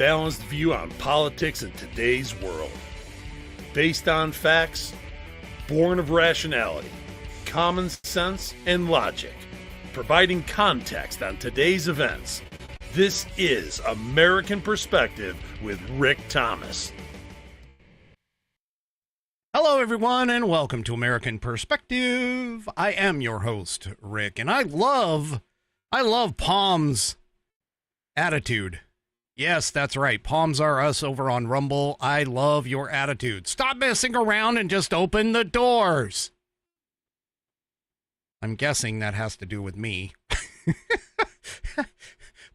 balanced view on politics in today's world. Based on facts, born of rationality, common sense, and logic, providing context on today's events. This is American Perspective with Rick Thomas. Hello, everyone, and welcome to American Perspective. I am your host, Rick, and I love Palm's attitude. Yes, that's right. Palms are us over on Rumble. I love your attitude. Stop messing around and just open the doors. I'm guessing that has to do with me.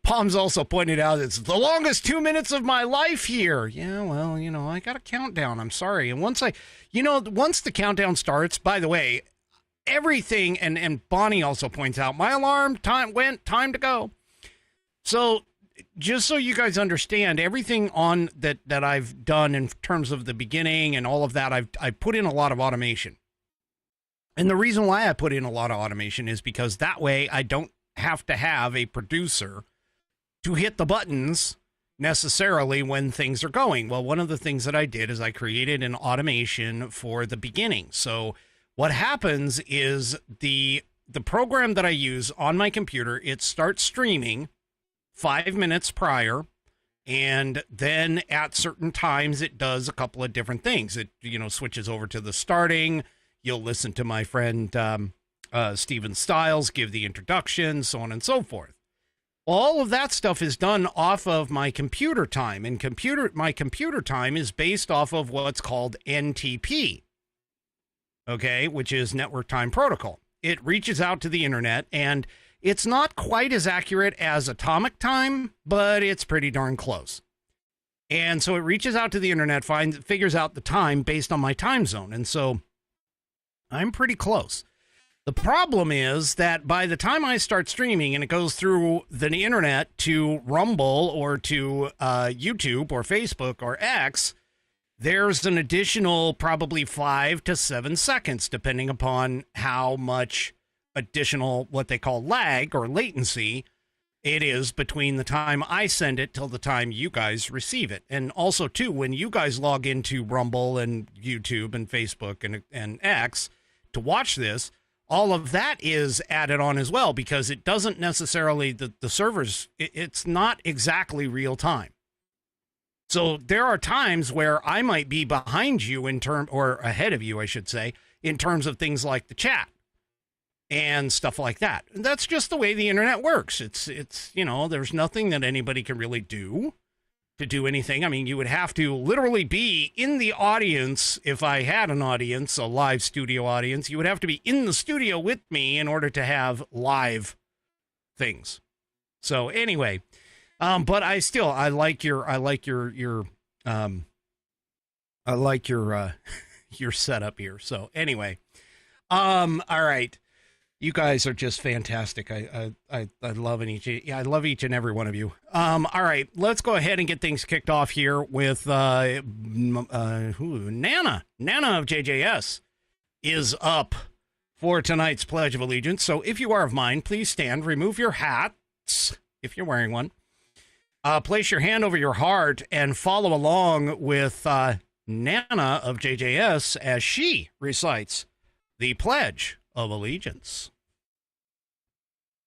Palms also pointed out it's the longest 2 minutes of my life here. Yeah, well, I got a countdown. I'm sorry. And once the countdown starts, by the way, everything, and Bonnie also points out, my alarm time to go. So just so you guys understand, everything on that I've done in terms of the beginning and all of that, I put in a lot of automation. And the reason why I put in a lot of automation is because that way I don't have to have a producer to hit the buttons necessarily when things are going. Well, one of the things that I did is I created an automation for the beginning. So what happens is the program that I use on my computer, it starts streaming 5 minutes prior, and then at certain times it does a couple of different things. It switches over to the starting. You'll listen to my friend Steven Stiles give the introduction, so on and so forth. All of that stuff is done off of my computer time, and my computer time is based off of what's called NTP, okay, which is Network Time Protocol. It reaches out to the internet, and it's not quite as accurate as atomic time, but it's pretty darn close. And so it reaches out to the internet, figures out the time based on my time zone, and so I'm pretty close. The problem is that by the time I start streaming and it goes through the internet to Rumble or to YouTube or Facebook or X, there's an additional probably 5 to 7 seconds, depending upon how much additional what they call lag or latency it is between the time I send it till the time you guys receive it. And also, too, when you guys log into Rumble and YouTube and Facebook and X to watch this, all of that is added on as well, because it doesn't necessarily, the servers, it's not exactly real time. So there are times where I might be behind you or ahead of you, I should say, in terms of things like the chat and stuff like that. And that's just the way the internet works. It's there's nothing that anybody can really do to do anything. I mean, you would have to literally be in the audience. If I had an audience, a live studio audience, you would have to be in the studio with me in order to have live things. So anyway, but I like your your setup here. So anyway, all right. You guys are just fantastic. I love each and every one of you. All right, let's go ahead and get things kicked off here with Nana. Nana of JJS is up for tonight's Pledge of Allegiance. So if you are of mine, please stand, remove your hats if you're wearing one. Place your hand over your heart and follow along with Nana of JJS as she recites the Pledge of Allegiance.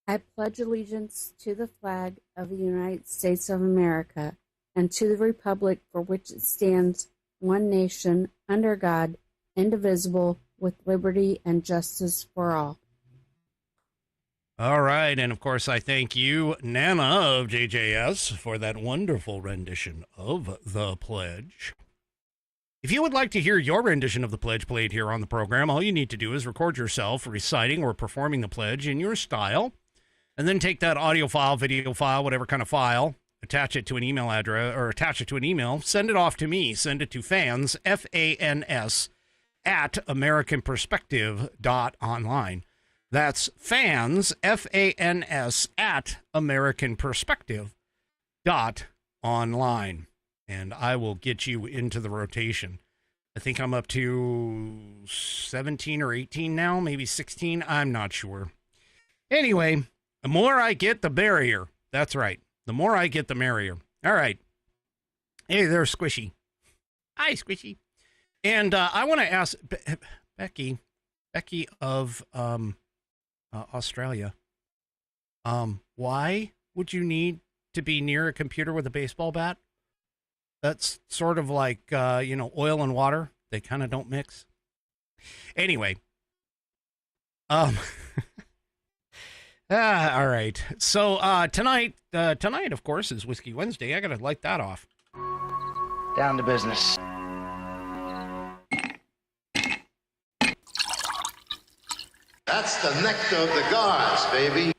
I pledge allegiance to the flag of the United States of America and to the republic for which it stands, one nation, under God, indivisible, with liberty and justice for all. All right, and of course I thank you, Nana of JJS, for that wonderful rendition of the pledge. If you would like to hear your rendition of the pledge played here on the program, all you need to do is record yourself reciting or performing the pledge in your style, and then take that audio file, video file, whatever kind of file, attach it to an email address, or attach it to an email, send it off to me, send it to fans, F-A-N-S, at americanperspective.online. That's fans, F-A-N-S, at americanperspective.online. And I will get you into the rotation. I think I'm up to 17 or 18 now, maybe 16. I'm not sure. Anyway, the more I get, the merrier. That's right. The more I get, the merrier. All right. Hey there, Squishy. Hi, Squishy. And I want to ask Becky of Australia, why would you need to be near a computer with a baseball bat? That's sort of like, oil and water. They kind of don't mix. Anyway. All right. So tonight, of course, is Whiskey Wednesday. I got to light that off. Down to business. That's the nectar of the gods, baby.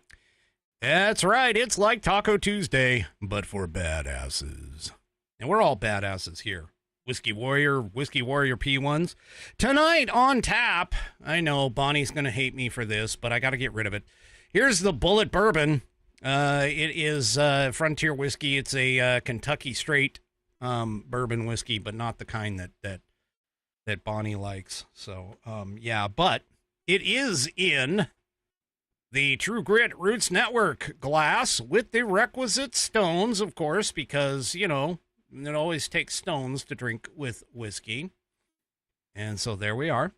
That's right. It's like Taco Tuesday, but for badasses. And we're all badasses here. Whiskey Warrior P1s. Tonight on tap, I know Bonnie's going to hate me for this, but I got to get rid of it. Here's the Bullet Bourbon. It is Frontier whiskey. It's a Kentucky straight bourbon whiskey, but not the kind that Bonnie likes. So, but it is in the True Grit Roots Network glass with the requisite stones, of course, because, it always takes stones to drink with whiskey. And so there we are.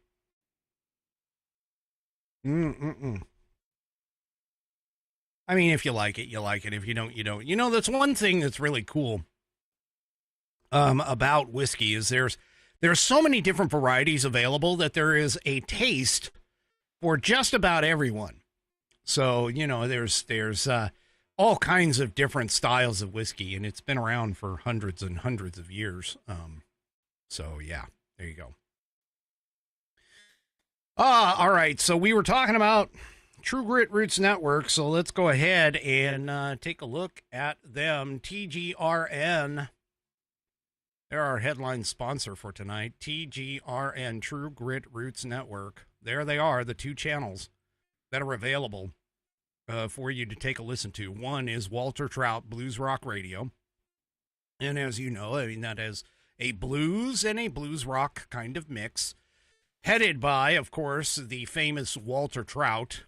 I mean, if you like it, you like it. If you don't, you don't. That's one thing that's really cool about whiskey is there's so many different varieties available that there is a taste for just about everyone. So, there's all kinds of different styles of whiskey, and it's been around for hundreds and hundreds of years. So, yeah, there you go. All right, so we were talking about True Grit Roots Network, so let's go ahead and take a look at them. TGRN, they're our headline sponsor for tonight. TGRN, True Grit Roots Network. There they are, the two channels that are available for you to take a listen to. One is Walter Trout Blues Rock Radio. And as you know, that is a blues and a blues rock kind of mix, headed by, of course, the famous Walter Trout,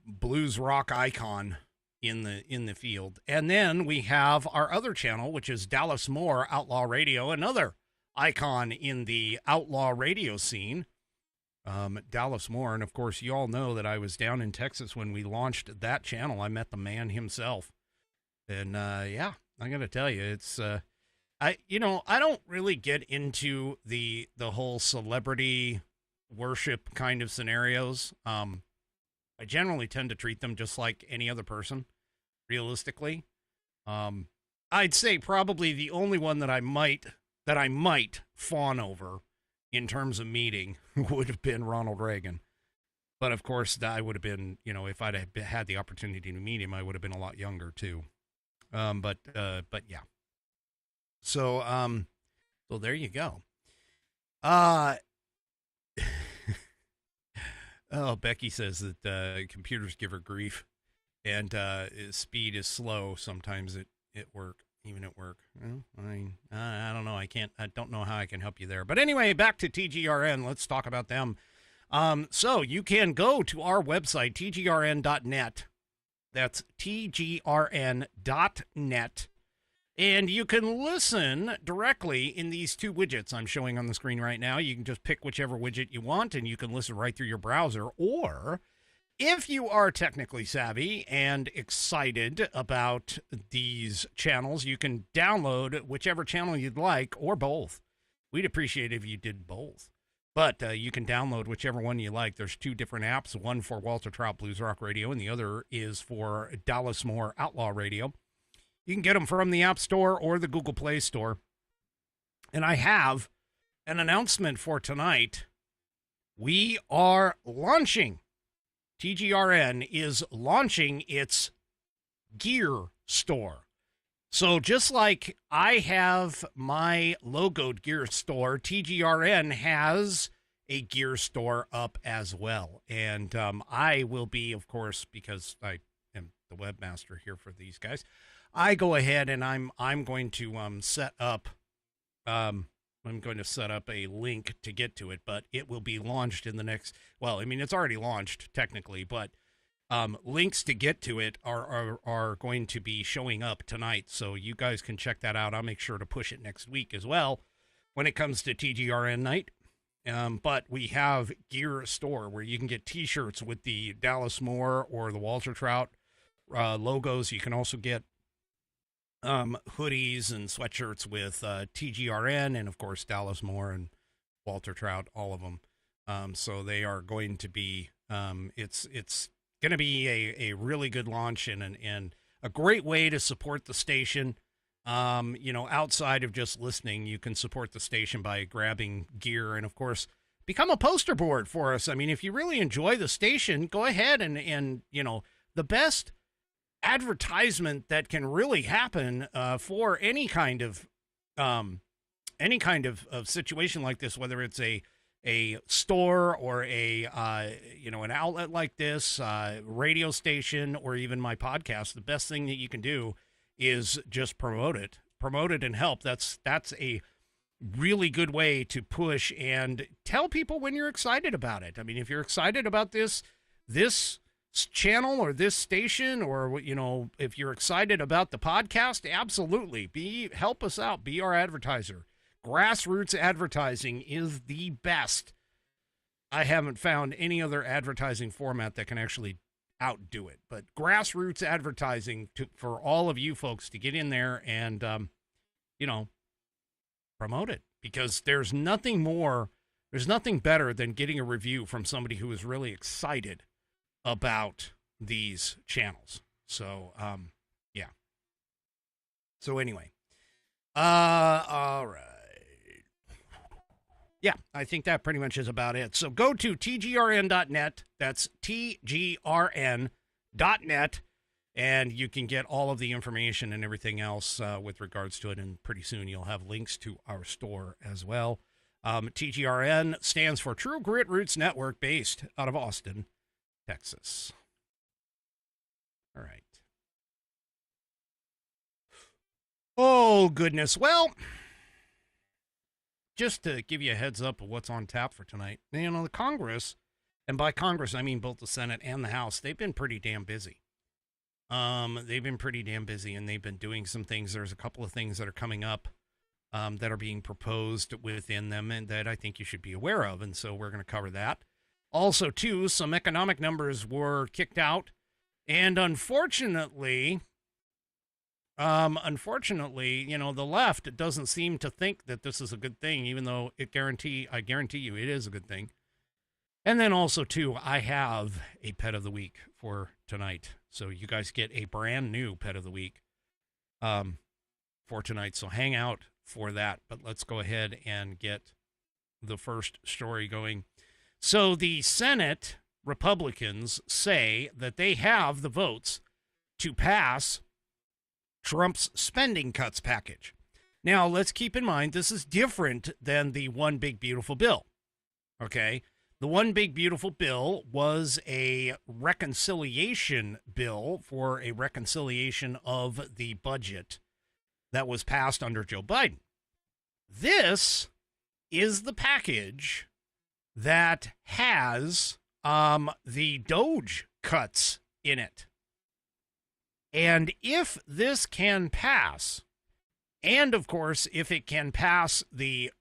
blues rock icon in the field. And then we have our other channel, which is Dallas Moore Outlaw Radio, another icon in the outlaw radio scene. Dallas Moore, and of course you all know that I was down in Texas when we launched that channel. I met the man himself, and I gotta tell you, it's I don't really get into the whole celebrity worship kind of scenarios. I generally tend to treat them just like any other person, realistically. I'd say probably the only one that I might fawn over in terms of meeting would have been Ronald Reagan. But of course, I would have been, if I'd have had the opportunity to meet him, I would have been a lot younger too. But yeah. So there you go. Becky says that computers give her grief, and speed is slow. Sometimes it work. Even at work. Well, I don't know. I don't know how I can help you there. But anyway, back to TGRN. Let's talk about them. So you can go to our website, tgrn.net. That's tgrn.net. And you can listen directly in these two widgets I'm showing on the screen right now. You can just pick whichever widget you want, and you can listen right through your browser. Or if you are technically savvy and excited about these channels, you can download whichever channel you'd like, or both. We'd appreciate if you did both. But you can download whichever one you like. There's two different apps, one for Walter Trout Blues Rock Radio, and the other is for Dallas Moore Outlaw Radio. You can get them from the App Store or the Google Play Store. And I have an announcement for tonight. We are launching. TGRN is launching its gear store. So just like I have my logoed gear store, TGRN has a gear store up as well. And I will be, of course, because I am the webmaster here for these guys, I go ahead and I'm going to set up a link to get to it, but it will be launched in the next, it's already launched technically, but links to get to it are going to be showing up tonight, so you guys can check that out. I'll make sure to push it next week as well when it comes to TGRN night. But we have Gear Store where you can get T-shirts with the Dallas Moore or the Walter Trout logos. You can also get hoodies and sweatshirts with TGRN and, of course, Dallas Moore and Walter Trout, all of them. So they are going to be, it's going to be a really good launch and a great way to support the station. Outside of just listening, you can support the station by grabbing gear and, of course, become a poster board for us. I mean, if you really enjoy the station, go ahead and the best advertisement that can really happen for any kind of situation like this, whether it's a store or an outlet like this, radio station, or even my podcast, the best thing that you can do is just promote it and help. That's a really good way to push and tell people when you're excited about it. I mean, if you're excited about this channel or this station, or, if you're excited about the podcast, absolutely help us out. Be our advertiser. Grassroots advertising is the best. I haven't found any other advertising format that can actually outdo it, but grassroots advertising for all of you folks to get in there and, promote it, because there's nothing better than getting a review from somebody who is really excited about these channels. So, yeah. So anyway, all right. Yeah, I think that pretty much is about it. So go to tgrn.net. That's tgrn.net. And you can get all of the information and everything else with regards to it. And pretty soon you'll have links to our store as well. TGRN stands for True Grit Roots Network, based out of Austin, Texas. All right. Oh, goodness. Well, just to give you a heads up of what's on tap for tonight, the Congress, and by Congress, I mean both the Senate and the House, they've been pretty damn busy. And they've been doing some things. There's a couple of things that are coming up that are being proposed within them and that I think you should be aware of. And so we're going to cover that. Also, too, some economic numbers were kicked out. And unfortunately, the left doesn't seem to think that this is a good thing, even though I guarantee you it is a good thing. And then also, too, I have a pet of the week for tonight. So you guys get a brand new pet of the week for tonight. So hang out for that. But let's go ahead and get the first story going. So the Senate Republicans say that they have the votes to pass Trump's spending cuts package. Now, let's keep in mind, this is different than the One Big Beautiful Bill. Okay? The One Big Beautiful Bill was a reconciliation bill for a reconciliation of the budget that was passed under Joe Biden. This is the package that has the Doge cuts in it. And if this can pass, and of course, if it can pass the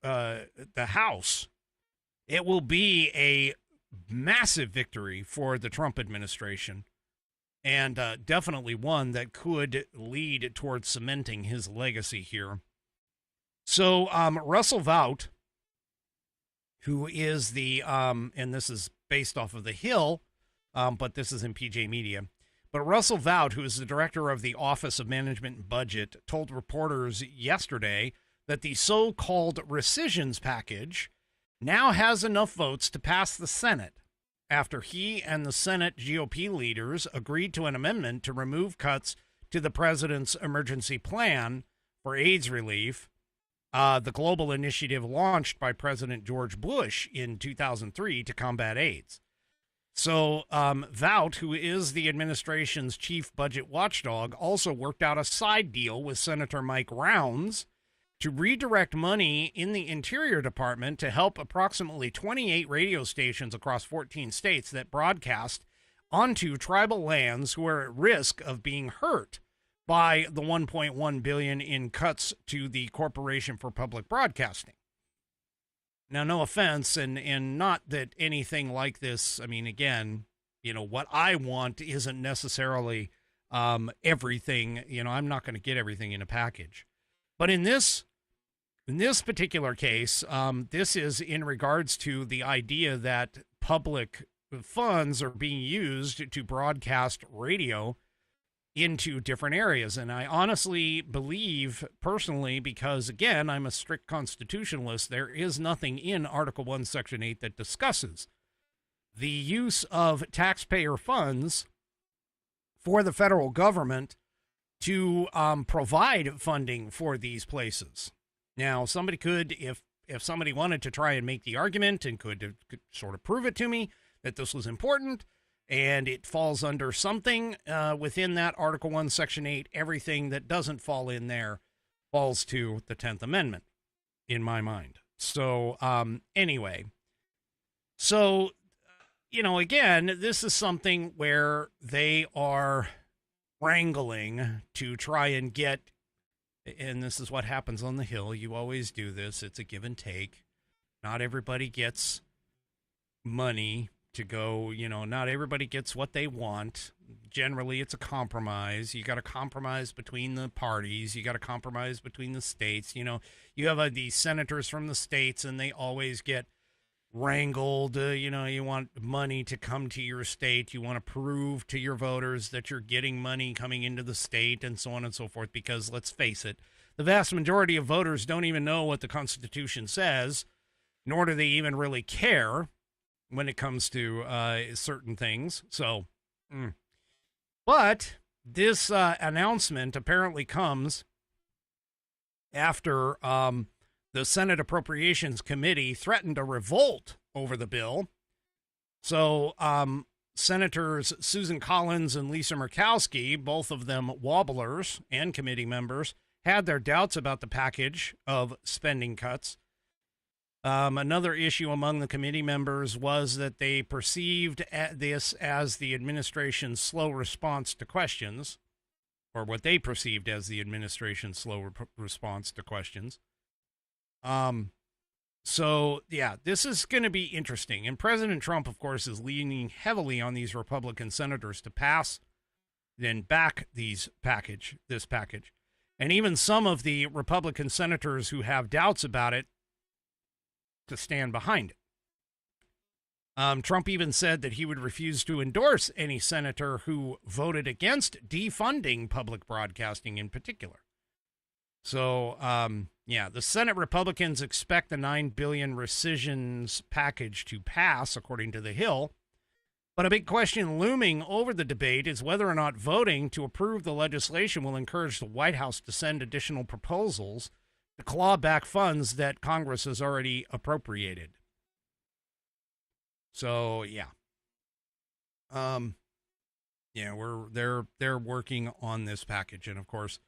House, it will be a massive victory for the Trump administration, and definitely one that could lead towards cementing his legacy here. So Russell Vought, who is the, and this is based off of The Hill, but this is in PJ Media, but Russell Vought, who is the director of the Office of Management and Budget, told reporters yesterday that the so-called rescissions package now has enough votes to pass the Senate after he and the Senate GOP leaders agreed to an amendment to remove cuts to the president's emergency plan for AIDS relief, the global initiative launched by President George Bush in 2003 to combat AIDS. So Vought, who is the administration's chief budget watchdog, also worked out a side deal with Senator Mike Rounds to redirect money in the Interior Department to help approximately 28 radio stations across 14 states that broadcast onto tribal lands who are at risk of being hurt by the $1.1 billion in cuts to the Corporation for Public Broadcasting. Now, no offense, and not that anything like this, I mean, again, you know, what I want isn't necessarily everything. You know, I'm not going to get everything in a package. But in this particular case, this is in regards to the idea that public funds are being used to broadcast radio into different areas. And I honestly believe personally, because again, I'm a strict constitutionalist, there is nothing in Article 1, Section 8 that discusses the use of taxpayer funds for the federal government to provide funding for these places. Now, somebody could, if somebody wanted to try and make the argument and could sort of prove it to me that this was important, and it falls under something within that Article 1, Section 8. Everything that doesn't fall in there falls to the 10th Amendment, in my mind. So, anyway. So, you know, again, this is something where they are wrangling to try and get, and this is what happens on the Hill. You always do this. It's a give and take. Not everybody gets money to go, you know, not everybody gets what they want. Generally, it's a compromise. You got to compromise between the parties. You got to compromise between the states. You know, you have these senators from the states, and they always get wrangled. You know, you want money to come to your state. You want to prove to your voters that you're getting money coming into the state, and so on and so forth, because let's face it, the vast majority of voters don't even know what the Constitution says, nor do they even really care when it comes to certain things. So, but this announcement apparently comes after the Senate Appropriations Committee threatened a revolt over the bill. So, Senators Susan Collins and Lisa Murkowski, both of them wobblers and committee members, had their doubts about the package of spending cuts. Another issue among the committee members was that they perceived this as the administration's slow response to questions, or what they perceived as the administration's slow response to questions. So, yeah, this is going to be interesting. And President Trump, of course, is leaning heavily on these Republican senators to pass, then back this package. And even some of the Republican senators who have doubts about it to stand behind it. Trump even said that he would refuse to endorse any senator who voted against defunding public broadcasting in particular. So, yeah, the Senate Republicans expect the $9 billion rescissions package to pass, according to The Hill. But a big question looming over the debate is whether or not voting to approve the legislation will encourage the White House to send additional proposals to claw back funds that Congress has already appropriated. So, yeah. Yeah, they're working on this package, and of course,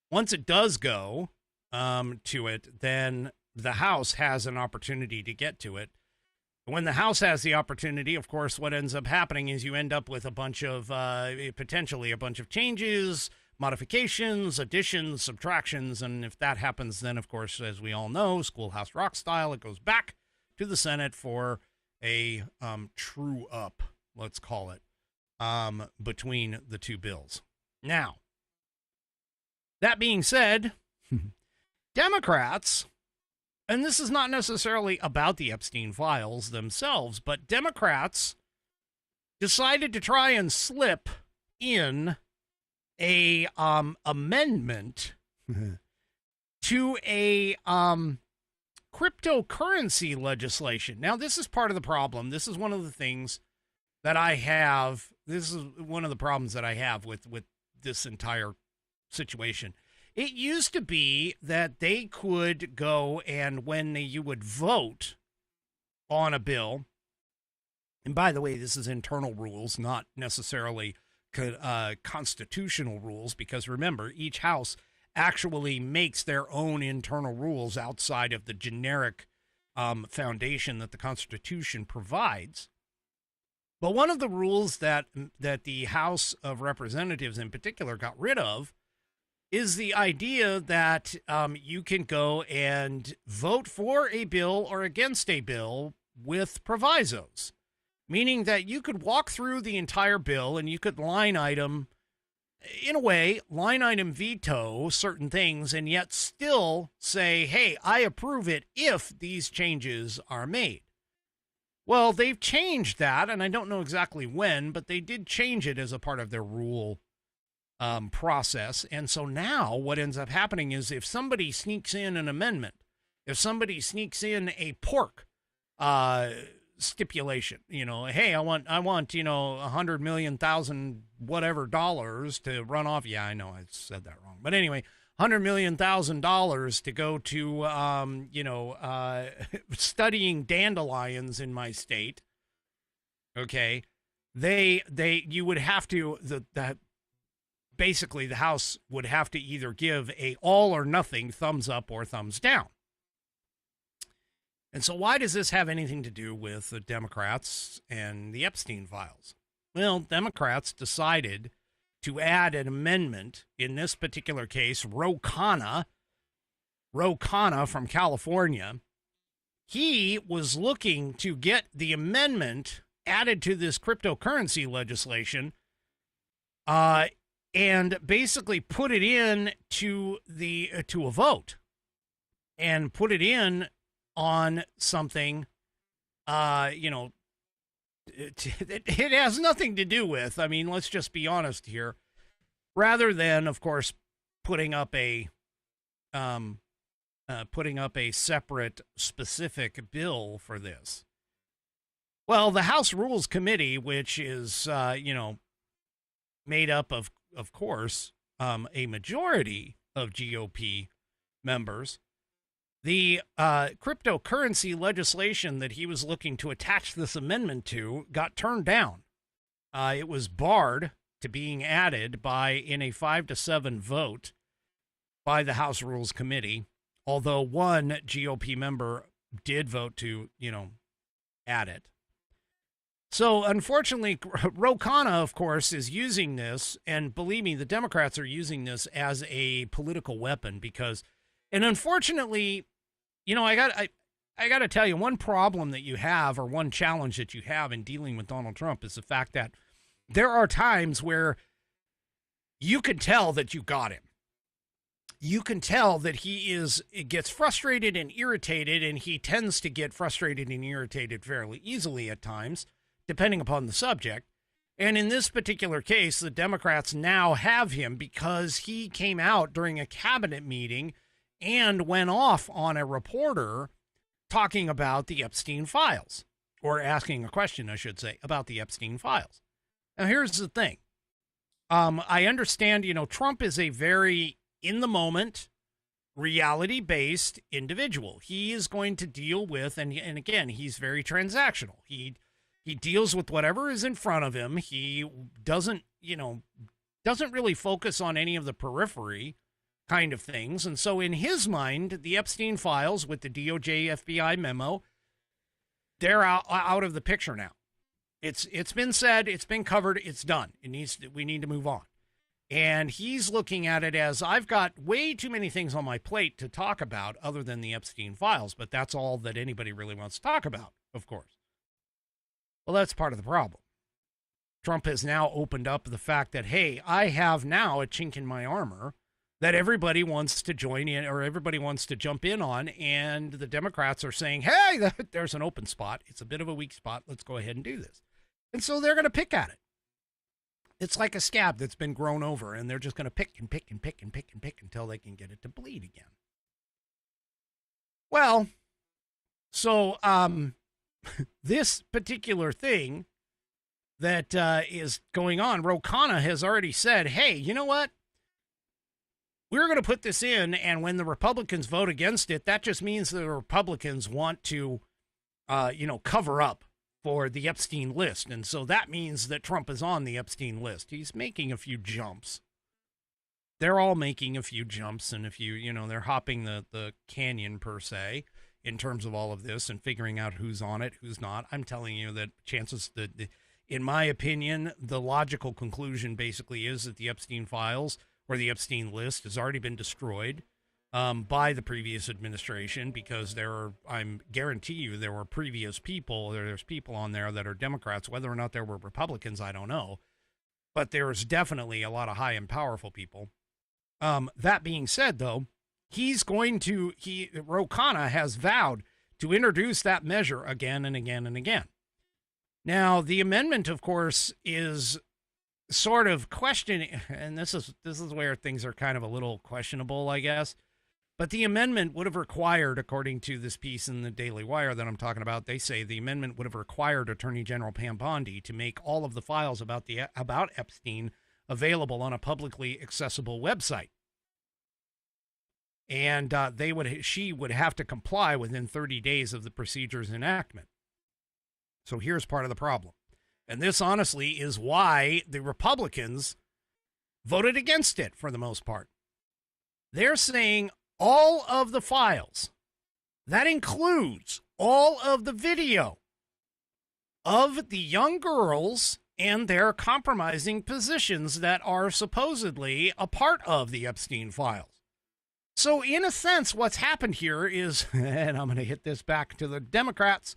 once it does go to it, then the House has an opportunity to get to it. When the House has the opportunity, of course, what ends up happening is you end up with a bunch of potentially a bunch of changes, modifications, additions, subtractions, and if that happens, then, of course, as we all know, Schoolhouse Rock style, it goes back to the Senate for a true-up, let's call it, between the two bills. Now, that being said, Democrats, and this is not necessarily about the Epstein files themselves, but Democrats decided to try and slip in a amendment to a cryptocurrency legislation. Now, this is part of the problem. This is one of the things that I have. This is one of the problems that I have with this entire situation. It used to be that they could go and when you would vote on a bill, and by the way, this is internal rules, not necessarily constitutional rules, because remember, each house actually makes their own internal rules outside of the generic foundation that the Constitution provides. But one of the rules that the House of Representatives in particular got rid of is the idea that you can go and vote for a bill or against a bill with provisos, meaning that you could walk through the entire bill and you could line item veto certain things and yet still say, hey, I approve it if these changes are made. Well, they've changed that, and I don't know exactly when, but they did change it as a part of their rule process. And so now what ends up happening is if somebody sneaks in an amendment, if somebody sneaks in a pork stipulation, hey, I want, 100 million thousand whatever dollars to run off. Yeah, I know I said that wrong. But anyway, $100 million to go to, studying dandelions in my state. Okay. You would have to, basically the House would have to either give a all or nothing thumbs up or thumbs down. And so why does this have anything to do with the Democrats and the Epstein files? Well, Democrats decided to add an amendment, in this particular case, Ro Khanna from California. He was looking to get the amendment added to this cryptocurrency legislation and basically put it in to a vote and put it in on something, it has nothing to do with, let's just be honest here, rather than, of course, putting up a separate specific bill for this. Well, the House Rules Committee, which is, made up of course, a majority of GOP members, the cryptocurrency legislation that he was looking to attach this amendment to got turned down. It was barred to being added in a 5-7 vote by the House Rules Committee, although one GOP member did vote to, add it. So, unfortunately, Ro Khanna, of course, is using this, and believe me, the Democrats are using this as a political weapon and unfortunately, I got to tell you, one problem that you have, or one challenge that you have in dealing with Donald Trump, is the fact that there are times where you can tell that you got him. You can tell that it gets frustrated and irritated, and he tends to get frustrated and irritated fairly easily at times, depending upon the subject. And in this particular case, the Democrats now have him because he came out during a cabinet meeting and went off on a reporter talking about the Epstein files, or asking a question, I should say, about the Epstein files. Now, here's the thing. I understand, Trump is a very in-the-moment, reality-based individual. He is going to deal with, and again, he's very transactional. He deals with whatever is in front of him. He doesn't really focus on any of the periphery kind of things. And so in his mind, the Epstein files with the DOJ FBI memo, they're out of the picture now. It's been said, it's been covered, it's done. We need to move on. And he's looking at it as, I've got way too many things on my plate to talk about other than the Epstein files, but that's all that anybody really wants to talk about, of course. Well, that's part of the problem. Trump has now opened up the fact that, hey, I have now a chink in my armor that everybody wants to join in, or everybody wants to jump in on, and the Democrats are saying, hey, there's an open spot. It's a bit of a weak spot. Let's go ahead and do this. And so they're going to pick at it. It's like a scab that's been grown over, and they're just going to pick and pick and pick and pick and pick until they can get it to bleed again. Well, so this particular thing that is going on, Ro Khanna has already said, hey, you know what? We're going to put this in, and when the Republicans vote against it, that just means the Republicans want to, cover up for the Epstein list. And so that means that Trump is on the Epstein list. He's making a few jumps. They're all making a few jumps and they're hopping the canyon per se in terms of all of this and figuring out who's on it, who's not. I'm telling you that chances that In my opinion, the logical conclusion basically is that the Epstein files or the Epstein list has already been destroyed by the previous administration, because I'm guarantee you there were previous people, there's people on there that are Democrats. Whether or not there were Republicans, I don't know. But there's definitely a lot of high and powerful people. That being said, though, Ro Khanna has vowed to introduce that measure again and again and again. Now, the amendment, of course, is sort of questioning, and this is where things are kind of a little questionable, I guess. But the amendment would have required, according to this piece in the Daily Wire that I'm talking about, they say the amendment would have required Attorney General Pam Bondi to make all of the files about Epstein available on a publicly accessible website. And she would have to comply within 30 days of the procedure's enactment. So here's part of the problem. And this, honestly, is why the Republicans voted against it for the most part. They're saying all of the files, that includes all of the video of the young girls and their compromising positions that are supposedly a part of the Epstein files. So in a sense, what's happened here is, and I'm going to hit this back to the Democrats,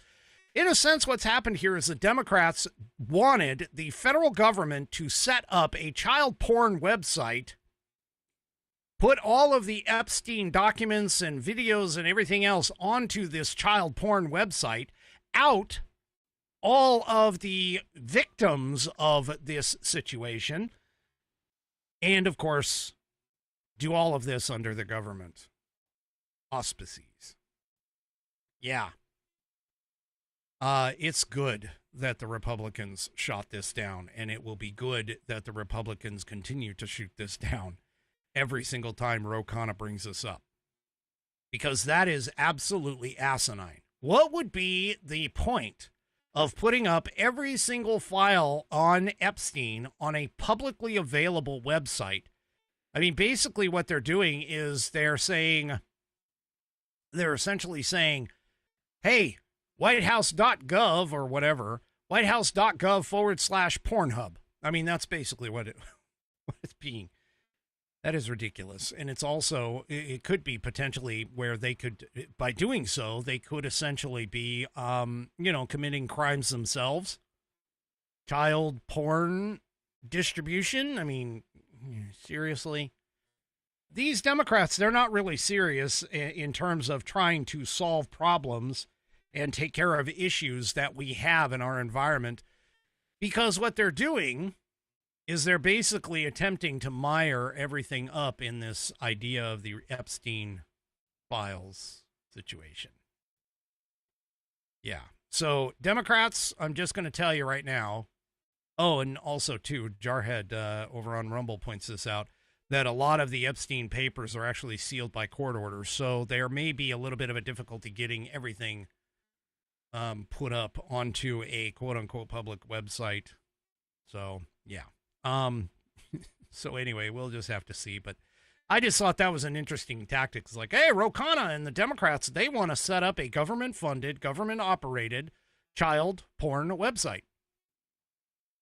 in a sense, what's happened here is the Democrats wanted the federal government to set up a child porn website, put all of the Epstein documents and videos and everything else onto this child porn website, out all of the victims of this situation, and of course, do all of this under the government auspices. Yeah. It's good that the Republicans shot this down, and it will be good that the Republicans continue to shoot this down every single time Ro Khanna brings this up, because that is absolutely asinine. What would be the point of putting up every single file on Epstein on a publicly available website? I mean, basically what they're doing is they're essentially saying, hey, whitehouse.gov or whatever, whitehouse.gov/Pornhub. I mean, that's basically what it's being. That is ridiculous. And it's also, it could be potentially where they could, by doing so, they could essentially be, committing crimes themselves. Child porn distribution. I mean, seriously. These Democrats, they're not really serious in terms of trying to solve problems and take care of issues that we have in our environment, because what they're doing is they're basically attempting to mire everything up in this idea of the Epstein files situation. Yeah. So Democrats, I'm just going to tell you right now. Oh, and also too, Jarhead over on Rumble points this out, that a lot of the Epstein papers are actually sealed by court orders. So there may be a little bit of a difficulty getting everything put up onto a quote unquote public website. So yeah. So anyway, we'll just have to see, but I just thought that was an interesting tactic. It's like, hey, Ro Khanna and the Democrats, they want to set up a government funded, government operated child porn website.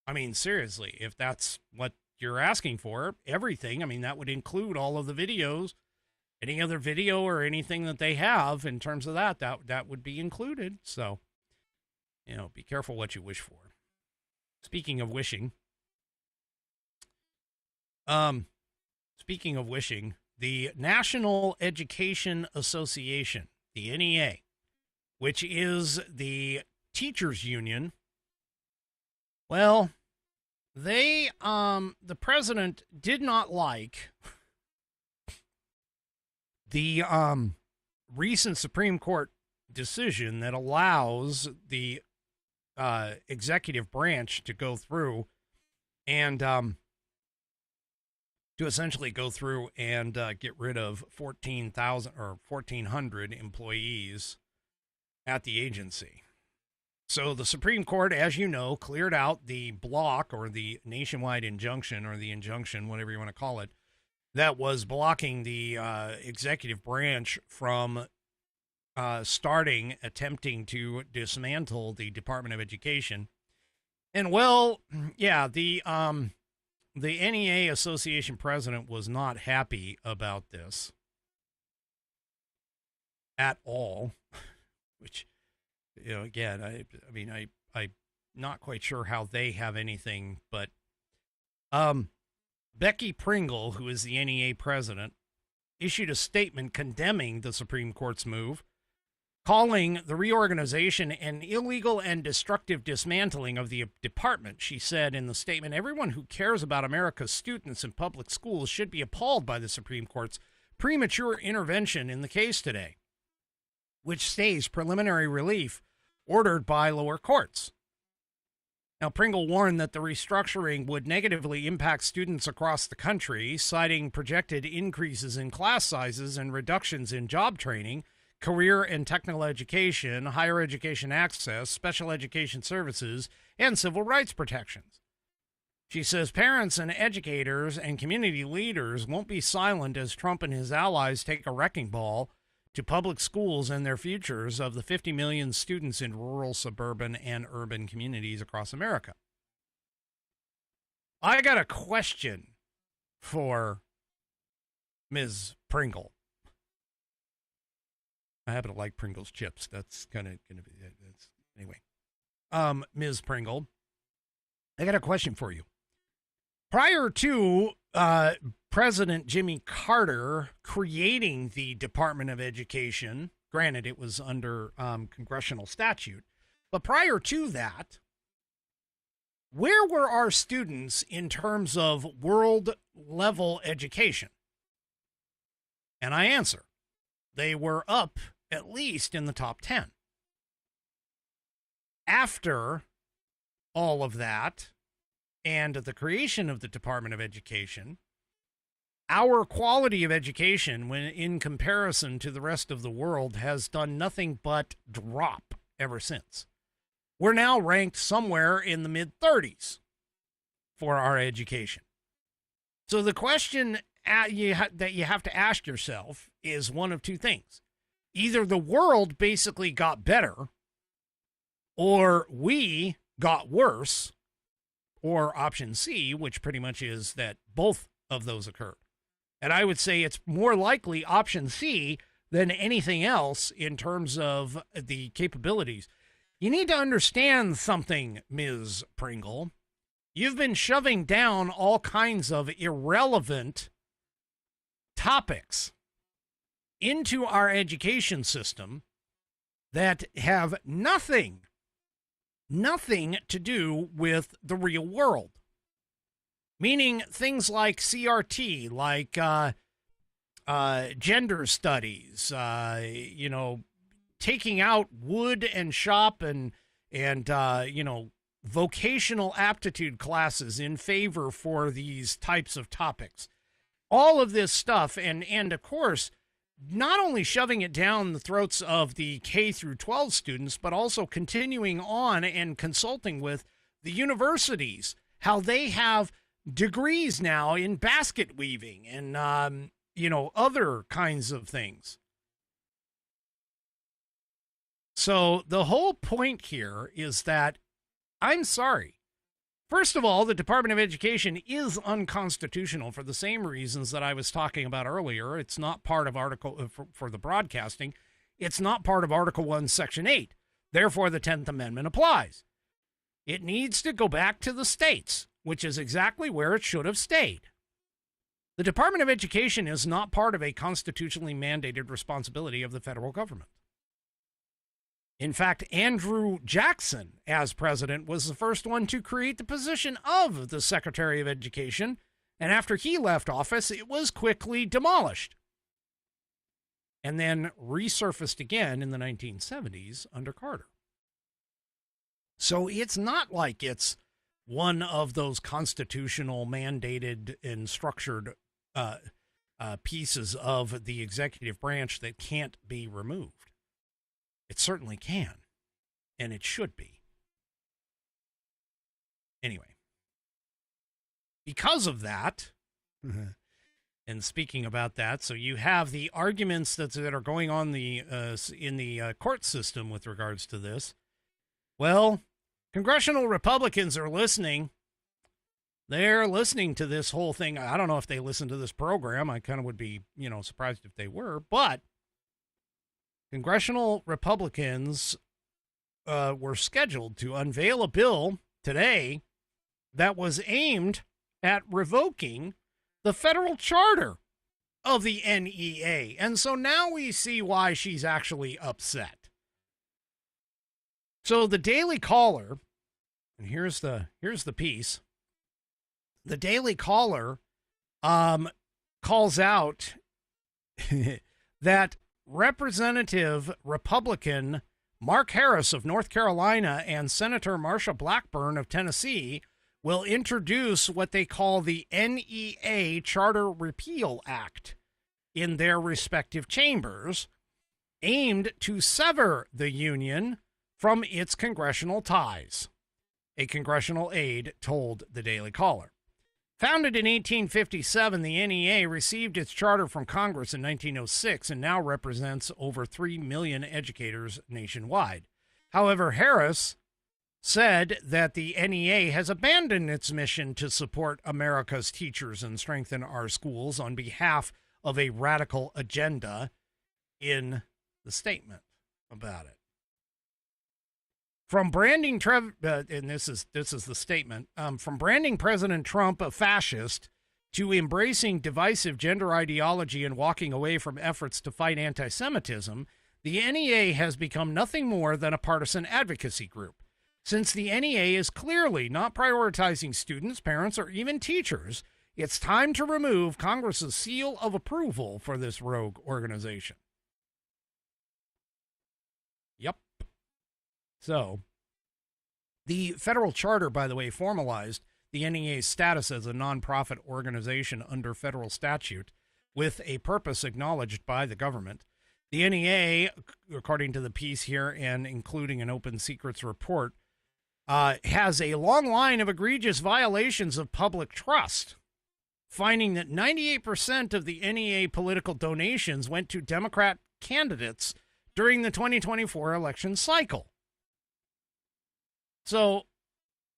I mean, seriously, if that's what you're asking for, everything, I mean, that would include all of the videos, any other video or anything that they have in terms of that would be included. So, be careful what you wish for. Speaking of wishing, the National Education Association, the NEA, which is the teachers union, well, the president did not like the recent Supreme Court decision that allows the executive branch to go through and to essentially go through and get rid of 14,000 or 1,400 employees at the agency. So the Supreme Court, as you know, cleared out the block or the nationwide injunction or the injunction, whatever you want to call it, that was blocking the executive branch from attempting to dismantle the Department of Education. And well, yeah, the NEA Association president was not happy about this at all, which, again, I'm not quite sure how they have anything, but Becky Pringle, who is the NEA president, issued a statement condemning the Supreme Court's move, calling the reorganization an illegal and destructive dismantling of the department. She said in the statement, everyone who cares about America's students in public schools should be appalled by the Supreme Court's premature intervention in the case today, which stays preliminary relief ordered by lower courts. Now, Pringle warned that the restructuring would negatively impact students across the country, citing projected increases in class sizes and reductions in job training, career and technical education, higher education access, special education services, and civil rights protections. She says parents and educators and community leaders won't be silent as Trump and his allies take a wrecking ball to public schools and their futures of the 50 million students in rural, suburban, and urban communities across America. I got a question for Ms. Pringle. I happen to like Pringle's chips. That's kind of going to be it. Anyway. Ms. Pringle, I got a question for you. Prior to President Jimmy Carter creating the Department of Education, granted it was under congressional statute, but prior to that, where were our students in terms of world level education? And I answer, they were up at least in the top 10. After all of that and the creation of the Department of Education, our quality of education, when in comparison to the rest of the world, has done nothing but drop ever since. We're now ranked somewhere in the mid-30s for our education. So the question that you have to ask yourself is one of two things. Either the world basically got better, or we got worse, or option C, which pretty much is that both of those occurred. And I would say it's more likely option C than anything else in terms of the capabilities. You need to understand something, Ms. Pringle. You've been shoving down all kinds of irrelevant topics into our education system that have nothing to do with the real world. Meaning things like CRT, like gender studies, taking out wood and shop and vocational aptitude classes in favor for these types of topics. All of this stuff, and of course, not only shoving it down the throats of the K through 12 students, but also continuing on and consulting with the universities, how they have degrees now in basket weaving and, other kinds of things. So the whole point here is that, I'm sorry. First of all, the Department of Education is unconstitutional for the same reasons that I was talking about earlier. It's not part of Article for the broadcasting. It's not part of Article 1, Section 8. Therefore, the 10th Amendment applies. It needs to go back to the states, which is exactly where it should have stayed. The Department of Education is not part of a constitutionally mandated responsibility of the federal government. In fact, Andrew Jackson, as president, was the first one to create the position of the Secretary of Education, and after he left office, it was quickly demolished and then resurfaced again in the 1970s under Carter. So it's not like it's one of those constitutional mandated and structured pieces of the executive branch that can't be removed. It certainly can, and it should be. Anyway, because of that, and speaking about that, so you have the arguments that are going on in the court system with regards to this. Well, Congressional Republicans are listening. They're listening to this whole thing. I don't know if they listen to this program. I kind of would be, surprised if they were. But Congressional Republicans were scheduled to unveil a bill today that was aimed at revoking the federal charter of the NEA. And so now we see why she's actually upset. So the Daily Caller, and here's the piece. The Daily Caller calls out that Representative Republican Mark Harris of North Carolina and Senator Marsha Blackburn of Tennessee will introduce what they call the NEA Charter Repeal Act in their respective chambers, aimed to sever the union from its congressional ties, a congressional aide told the Daily Caller. Founded in 1857, the NEA received its charter from Congress in 1906 and now represents over 3 million educators nationwide. However, Harris said that the NEA has abandoned its mission to support America's teachers and strengthen our schools on behalf of a radical agenda in the statement about it. From branding and this is the statement, from branding President Trump a fascist to embracing divisive gender ideology and walking away from efforts to fight anti-Semitism, the NEA has become nothing more than a partisan advocacy group. Since the NEA is clearly not prioritizing students, parents, or even teachers, it's time to remove Congress's seal of approval for this rogue organization. Yep. So, the federal charter, by the way, formalized the NEA's status as a nonprofit organization under federal statute with a purpose acknowledged by the government. The NEA, according to the piece here and including an open secrets report, has a long line of egregious violations of public trust, finding that 98% of the NEA political donations went to Democrat candidates during the 2024 election cycle. So,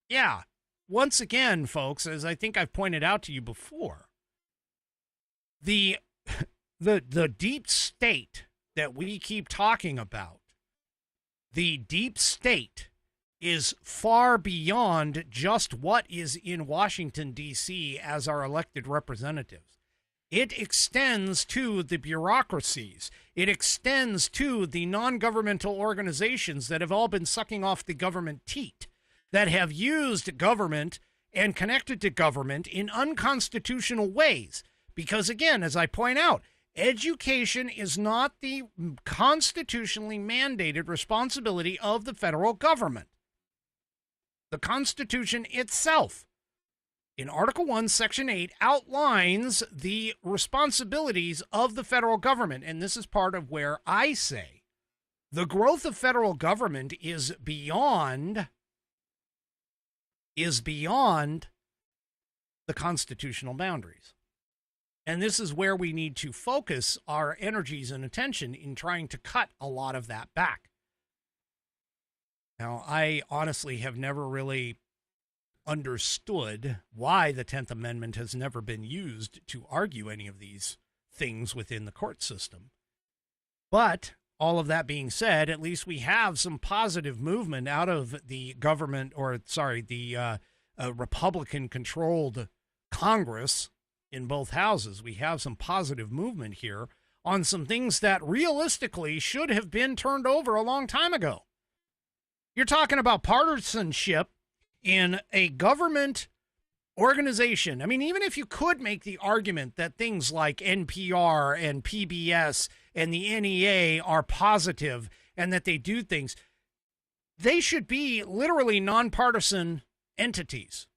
yeah, once again, folks, as I think I've pointed out to you before, the deep state that we keep talking about, the deep state is far beyond just what is in Washington, D.C. as our elected representatives. It extends to the bureaucracies. It extends to the non-governmental organizations that have all been sucking off the government teat, that have used government and connected to government in unconstitutional ways. Because again, as I point out, education is not the constitutionally mandated responsibility of the federal government. The Constitution itself, in Article 1, Section 8, outlines the responsibilities of the federal government. And this is part of where I say the growth of federal government is beyond the constitutional boundaries. And this is where we need to focus our energies and attention in trying to cut a lot of that back. Now, I honestly have never really understood why the 10th Amendment has never been used to argue any of these things within the court system. But all of that being said, at least we have some positive movement out of the government, the Republican-controlled Congress in both houses. We have some positive movement here on some things that realistically should have been turned over a long time ago. You're talking about partisanship in a government organization. I mean, even if you could make the argument that things like NPR and PBS and the NEA are positive and that they do things, they should be literally nonpartisan entities.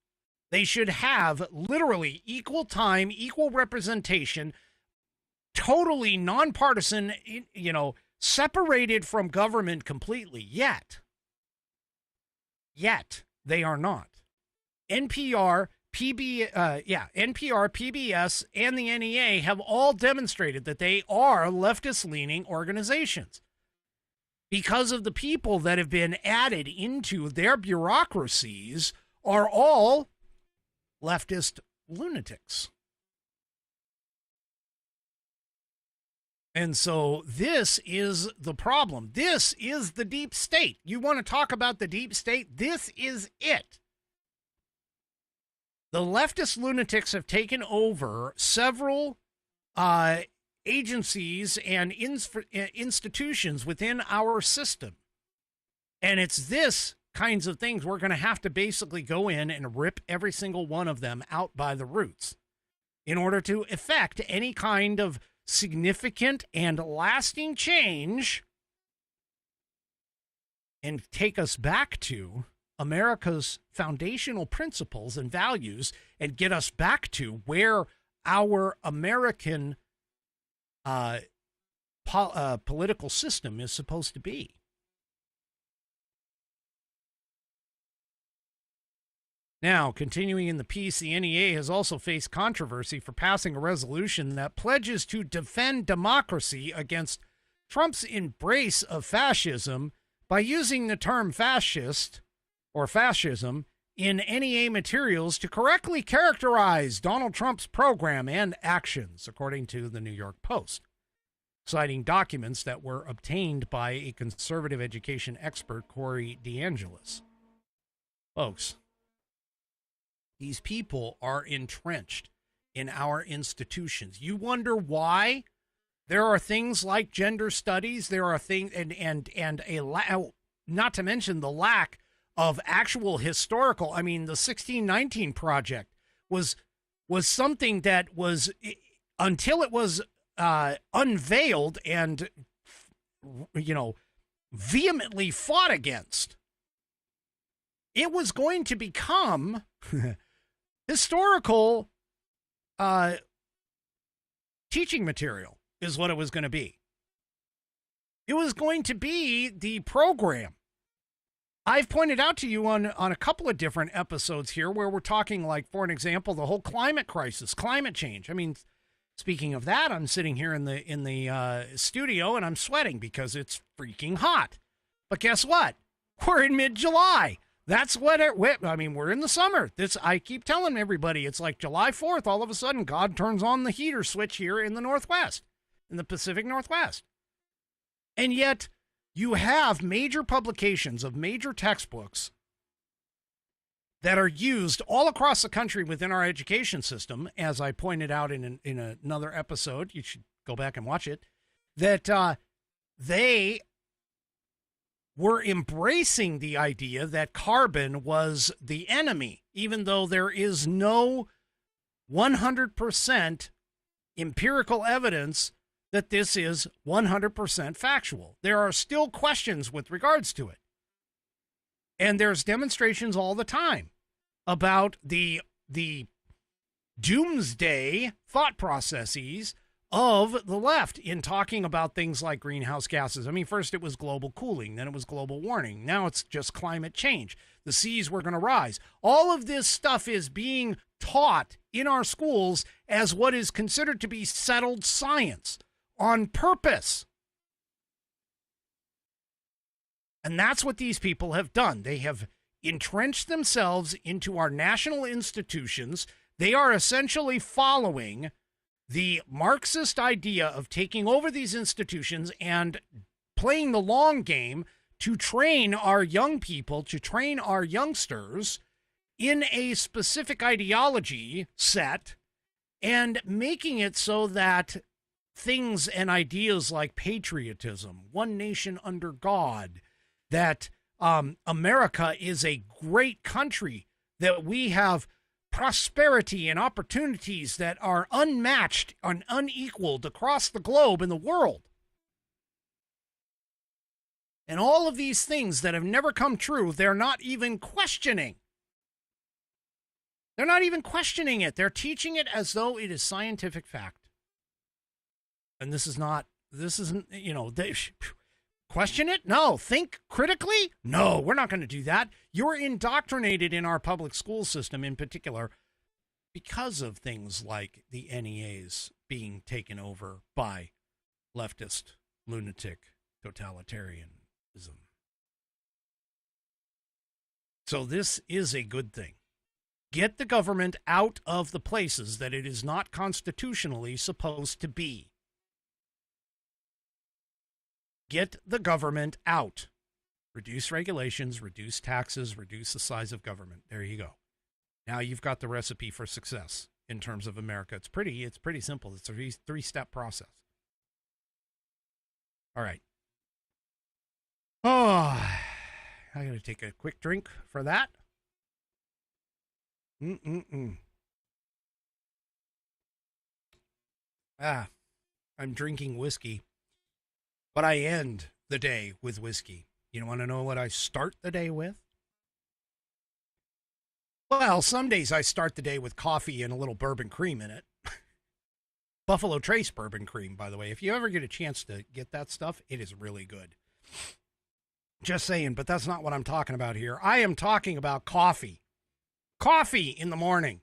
They should have literally equal time, equal representation, totally nonpartisan, separated from government completely. Yet they are not. NPR, PBS, and the NEA have all demonstrated that they are leftist-leaning organizations. because of the people that have been added into their bureaucracies are all leftist lunatics. And so this is the problem. This is the deep state. You want to talk about the deep state? This is it. The leftist lunatics have taken over several agencies and institutions within our system. And it's this kinds of things we're going to have to basically go in and rip every single one of them out by the roots in order to effect any kind of significant and lasting change and take us back to America's foundational principles and values and get us back to where our American political system is supposed to be. Now, continuing in the piece, the NEA has also faced controversy for passing a resolution that pledges to defend democracy against Trump's embrace of fascism by using the term fascist or fascism in NEA materials to correctly characterize Donald Trump's program and actions, according to the New York Post, citing documents that were obtained by a conservative education expert, Corey DeAngelis. Folks, these people are entrenched in our institutions. You wonder why there are things like gender studies. There are things, not to mention the lack of actual historical. I mean, the 1619 Project was something that was, until it was unveiled and, vehemently fought against, it was going to become historical teaching material is what it was going to be. It was going to be the program. I've pointed out to you on a couple of different episodes here where we're talking, like, for an example, the whole climate crisis, climate change. I mean, speaking of that, I'm sitting here in the studio and I'm sweating because it's freaking hot. But guess what? We're in mid-July. That's we're in the summer. I keep telling everybody, it's like July 4th, all of a sudden, God turns on the heater switch here in the Northwest, in the Pacific Northwest. And yet, you have major publications of major textbooks that are used all across the country within our education system, as I pointed out in another episode. You should go back and watch it, that they were embracing the idea that carbon was the enemy, even though there is no 100% empirical evidence that this is 100% factual. There are still questions with regards to it. And there's demonstrations all the time about the doomsday thought processes of the left in talking about things like greenhouse gases. I mean, first it was global cooling, then it was global warming. Now it's just climate change. The seas were going to rise. All of this stuff is being taught in our schools as what is considered to be settled science on purpose. And that's what these people have done. They have entrenched themselves into our national institutions. They are essentially following the Marxist idea of taking over these institutions and playing the long game to train our young people, to train our youngsters in a specific ideology set, and making it so that things and ideas like patriotism, one nation under God, that America is a great country, that we have prosperity and opportunities that are unmatched and unequaled across the globe and the world. And all of these things that have never come true, they're not even questioning. They're not even questioning it. They're teaching it as though it is scientific fact. And this isn't, question it? No. Think critically? No, we're not going to do that. You're indoctrinated in our public school system in particular because of things like the NEAs being taken over by leftist, lunatic, totalitarian So this is a good thing. Get the government out of the places that it is not constitutionally supposed to be. Get the government out. Reduce regulations, reduce taxes, reduce the size of government. There you go. Now you've got the recipe for success in terms of America. It's pretty simple. It's a three-step process. All right. Oh, I got to take a quick drink for that. I'm drinking whiskey, but I end the day with whiskey. You want to know what I start the day with? Well, some days I start the day with coffee and a little bourbon cream in it. Buffalo Trace bourbon cream, by the way. If you ever get a chance to get that stuff, it is really good. Just saying, but that's not what I'm talking about here. I am talking about coffee. Coffee in the morning.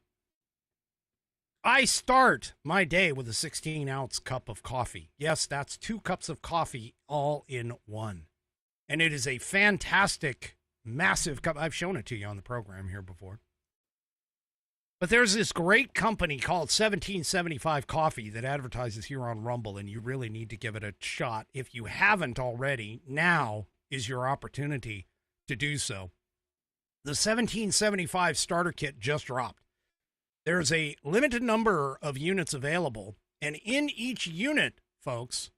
I start my day with a 16-ounce cup of coffee. Yes, that's 2 cups of coffee all in one. And it is a fantastic, massive cup. I've shown it to you on the program here before. But there's this great company called 1775 Coffee that advertises here on Rumble, and you really need to give it a shot. If you haven't already, now is your opportunity to do so. The 1775 starter kit just dropped. There's a limited number of units available, and in each unit, folks,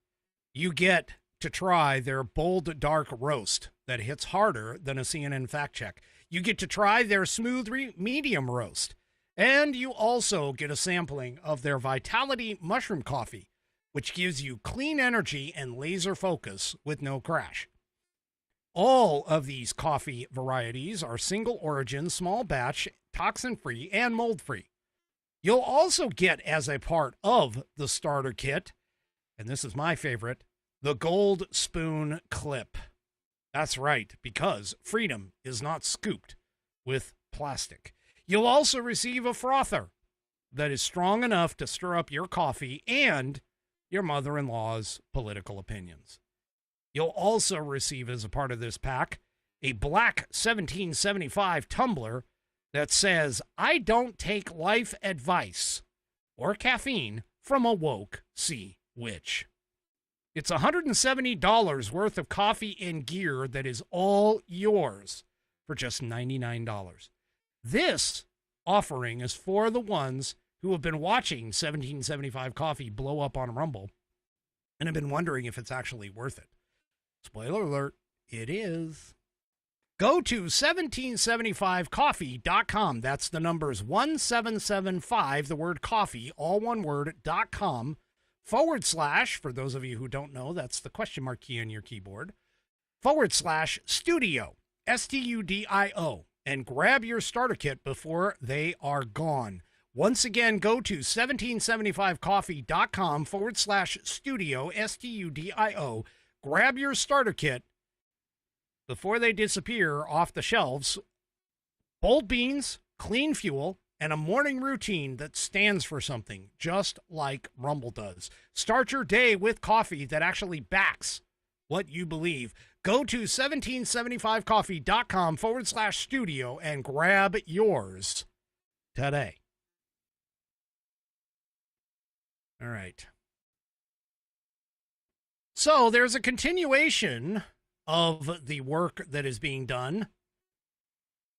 you get to try their bold dark roast that hits harder than a CNN fact check. You get to try their smooth medium roast. And you also get a sampling of their Vitality Mushroom Coffee, which gives you clean energy and laser focus with no crash. All of these coffee varieties are single origin, small batch, toxin-free, and mold-free. You'll also get, as a part of the starter kit, and this is my favorite, the Gold Spoon Clip. That's right, because freedom is not scooped with plastic. You'll also receive a frother that is strong enough to stir up your coffee and your mother-in-law's political opinions. You'll also receive, as a part of this pack, a black 1775 tumbler that says, "I don't take life advice or caffeine from a woke sea witch." It's $170 worth of coffee and gear that is all yours for just $99. This offering is for the ones who have been watching 1775 Coffee blow up on Rumble and have been wondering if it's actually worth it. Spoiler alert, it is. Go to 1775coffee.com. That's the numbers 1775, the word coffee, all one word, .com, / for those of you who don't know, that's the question mark key on your keyboard, / studio, STUDIO, and grab your starter kit before they are gone. Once again, go to 1775coffee.com / studio, STUDIO, grab your starter kit before they disappear off the shelves. Bold beans, clean fuel, and a morning routine that stands for something, just like Rumble does. Start your day with coffee that actually backs what you believe. Go to 1775coffee.com / studio and grab yours today. All right. So there's a continuation of the work that is being done.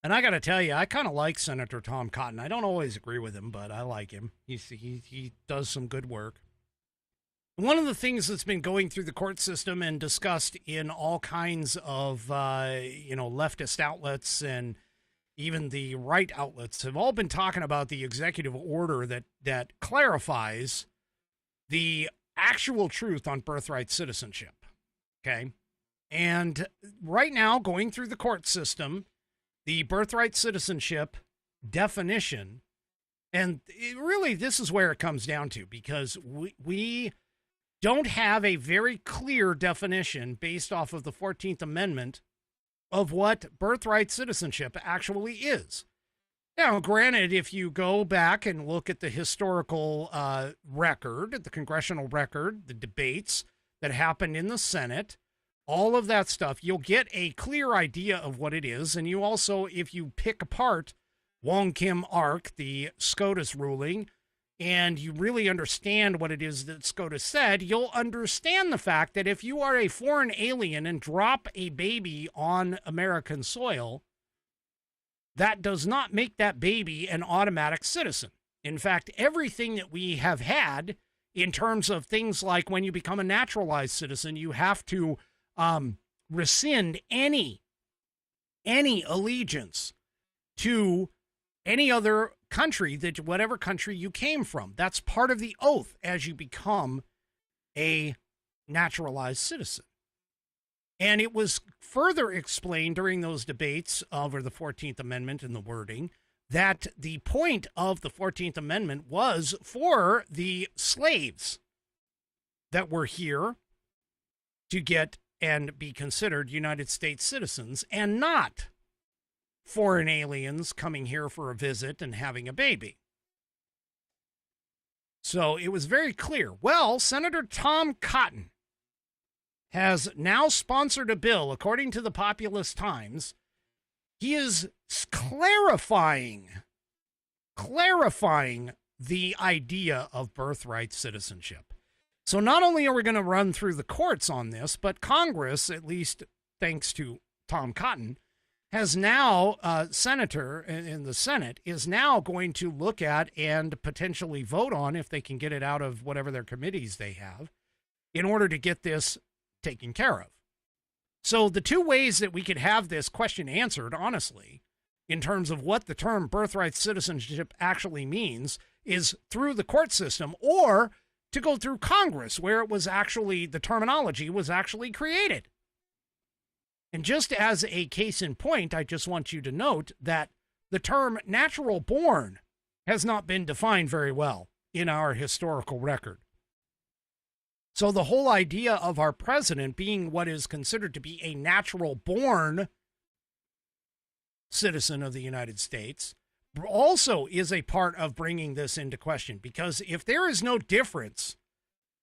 And I got to tell you, I kind of like Senator Tom Cotton. I don't always agree with him, but I like him. He does some good work. One of the things that's been going through the court system and discussed in all kinds of, leftist outlets and even the right outlets have all been talking about the executive order that clarifies the actual truth on birthright citizenship. Okay. And right now, going through the court system, the birthright citizenship definition, and really this is where it comes down to, because we don't have a very clear definition based off of the 14th Amendment of what birthright citizenship actually is. Now, granted, if you go back and look at the historical record, the congressional record, the debates that happened in the Senate, all of that stuff, you'll get a clear idea of what it is. And you also, if you pick apart Wong Kim Ark, the SCOTUS ruling, and you really understand what it is that SCOTUS said, you'll understand the fact that if you are a foreign alien and drop a baby on American soil, that does not make that baby an automatic citizen. In fact, everything that we have had in terms of things like when you become a naturalized citizen, you have to rescind any allegiance to any other country, that whatever country you came from. That's part of the oath as you become a naturalized citizen. And it was further explained during those debates over the 14th Amendment and the wording that the point of the 14th Amendment was for the slaves that were here to get and be considered United States citizens, and not foreign aliens coming here for a visit and having a baby. So it was very clear. Well, Senator Tom Cotton has now sponsored a bill, according to the Populous Times. He is clarifying the idea of birthright citizenship. So not only are we going to run through the courts on this, but Congress, at least thanks to Tom Cotton, has now, senator in the Senate, is now going to look at and potentially vote on, if they can get it out of whatever their committees they have, in order to get this taken care of. So the two ways that we could have this question answered, honestly, in terms of what the term birthright citizenship actually means, is through the court system, or to go through Congress, where it was actually, the terminology was actually created. And just as a case in point, I just want you to note that the term natural born has not been defined very well in our historical record. So the whole idea of our president being what is considered to be a natural born citizen of the United States also is a part of bringing this into question. Because if there is no difference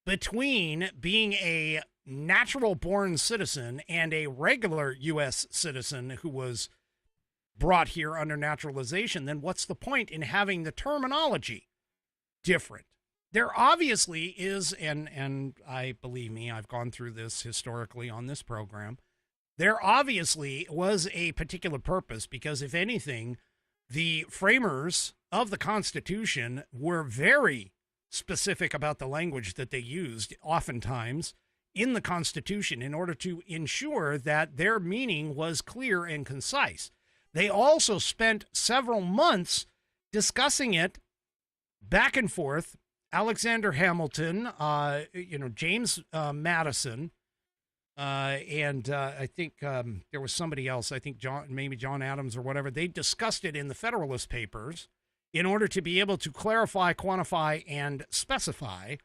between being a natural born citizen and a regular U.S. citizen who was brought here under naturalization, then what's the point in having the terminology different? There obviously is, and I believe me, I've gone through this historically on this program. There obviously was a particular purpose, because if anything, the framers of the Constitution were very specific about the language that they used, oftentimes, in the Constitution in order to ensure that their meaning was clear and concise. They also spent several months discussing it back and forth. Alexander Hamilton, James Madison, and I think there was somebody else, I think maybe John Adams or whatever. They discussed it in the Federalist Papers in order to be able to clarify, quantify, and specify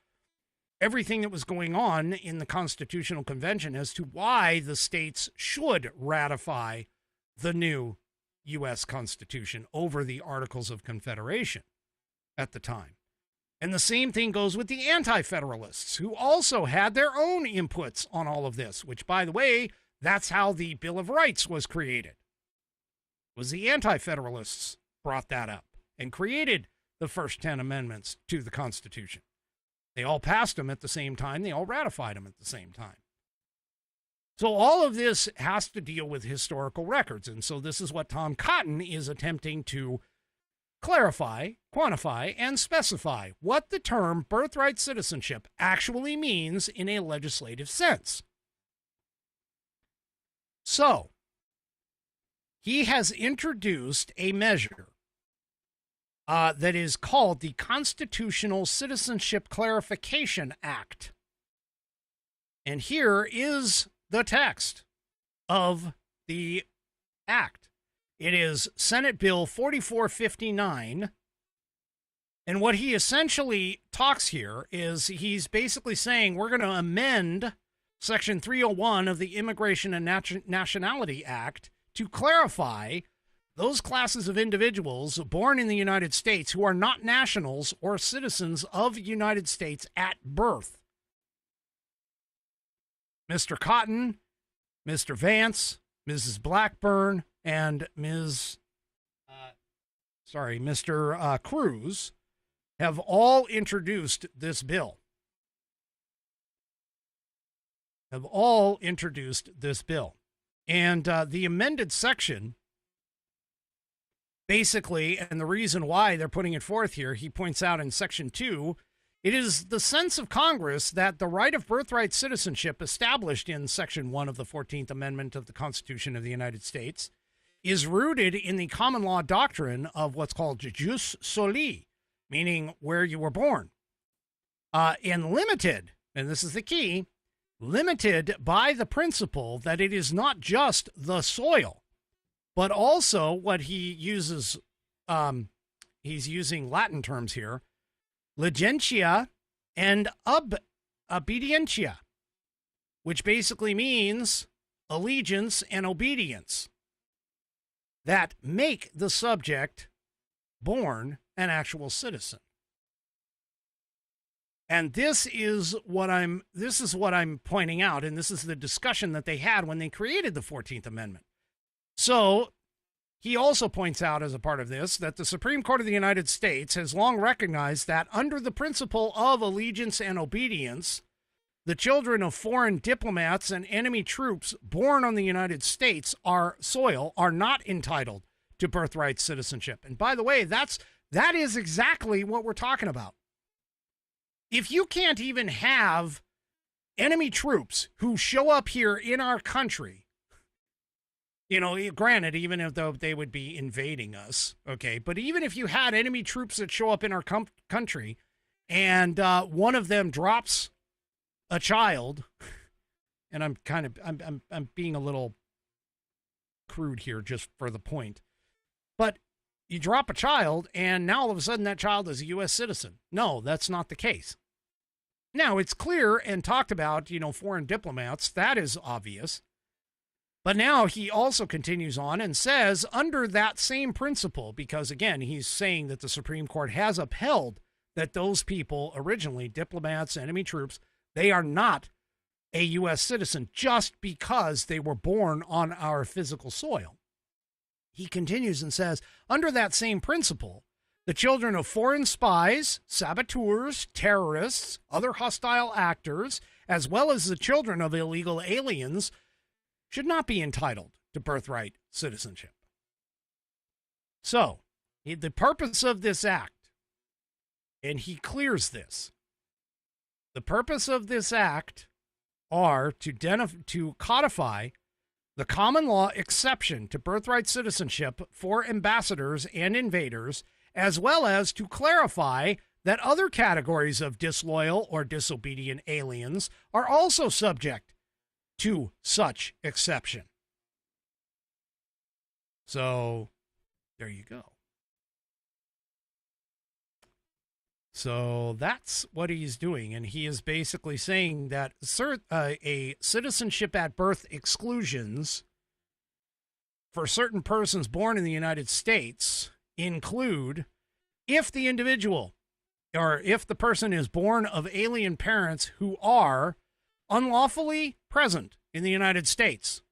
everything that was going on in the Constitutional Convention as to why the states should ratify the new U.S. Constitution over the Articles of Confederation at the time. And the same thing goes with the Anti-Federalists, who also had their own inputs on all of this, which, by the way, that's how the Bill of Rights was created. It was the Anti-Federalists brought that up and created the first 10 amendments to the Constitution. They all passed them at the same time. They all ratified them at the same time. So all of this has to deal with historical records. And so this is what Tom Cotton is attempting to clarify, quantify, and specify what the term birthright citizenship actually means in a legislative sense. So, he has introduced a measure that is called the Constitutional Citizenship Clarification Act. And here is the text of the act. It is Senate Bill 4459. And what he essentially talks here is he's basically saying we're going to amend Section 301 of the Immigration and Nationality Act to clarify those classes of individuals born in the United States who are not nationals or citizens of the United States at birth. Mr. Cotton Mr. Vance, Mrs. Blackburn, and Mr. Cruz have all introduced this bill. And the amended section, basically, and the reason why they're putting it forth here, he points out in Section 2, it is the sense of Congress that the right of birthright citizenship established in Section 1 of the 14th Amendment of the Constitution of the United States is rooted in the common law doctrine of what's called jus soli, meaning where you were born, and limited, and this is the key, limited by the principle that it is not just the soil, but also what he uses, he's using Latin terms here, ligentia and obedientia, which basically means allegiance and obedience, that make the subject born an actual citizen. And this is what I'm pointing out, and this is the discussion that they had when they created the 14th Amendment. So he also points out as a part of this that the Supreme Court of the United States has long recognized that under the principle of allegiance and obedience, the children of foreign diplomats and enemy troops born on the United States soil are not entitled to birthright citizenship. And by the way, that is exactly what we're talking about. If you can't even have enemy troops who show up here in our country, you know, granted, even if though they would be invading us, okay, but even if you had enemy troops that show up in our country and one of them drops a child, and I'm being a little crude here just for the point, but you drop a child and now all of a sudden that child is a U.S. citizen. No, that's not the case. Now, it's clear and talked about, you know, foreign diplomats, that is obvious. But now he also continues on and says, under that same principle, because again, he's saying that the Supreme Court has upheld that those people, originally diplomats, enemy troops, they are not a U.S. citizen just because they were born on our physical soil. He continues and says, under that same principle, the children of foreign spies, saboteurs, terrorists, other hostile actors, as well as the children of illegal aliens, should not be entitled to birthright citizenship. So, the purpose of this act, and he clears this, the purpose of this act are to codify the common law exception to birthright citizenship for ambassadors and invaders, as well as to clarify that other categories of disloyal or disobedient aliens are also subject to such exception. So, there you go. So that's what he's doing, and he is basically saying that a citizenship at birth exclusions for certain persons born in the United States include if the individual or if the person is born of alien parents who are unlawfully present in the United States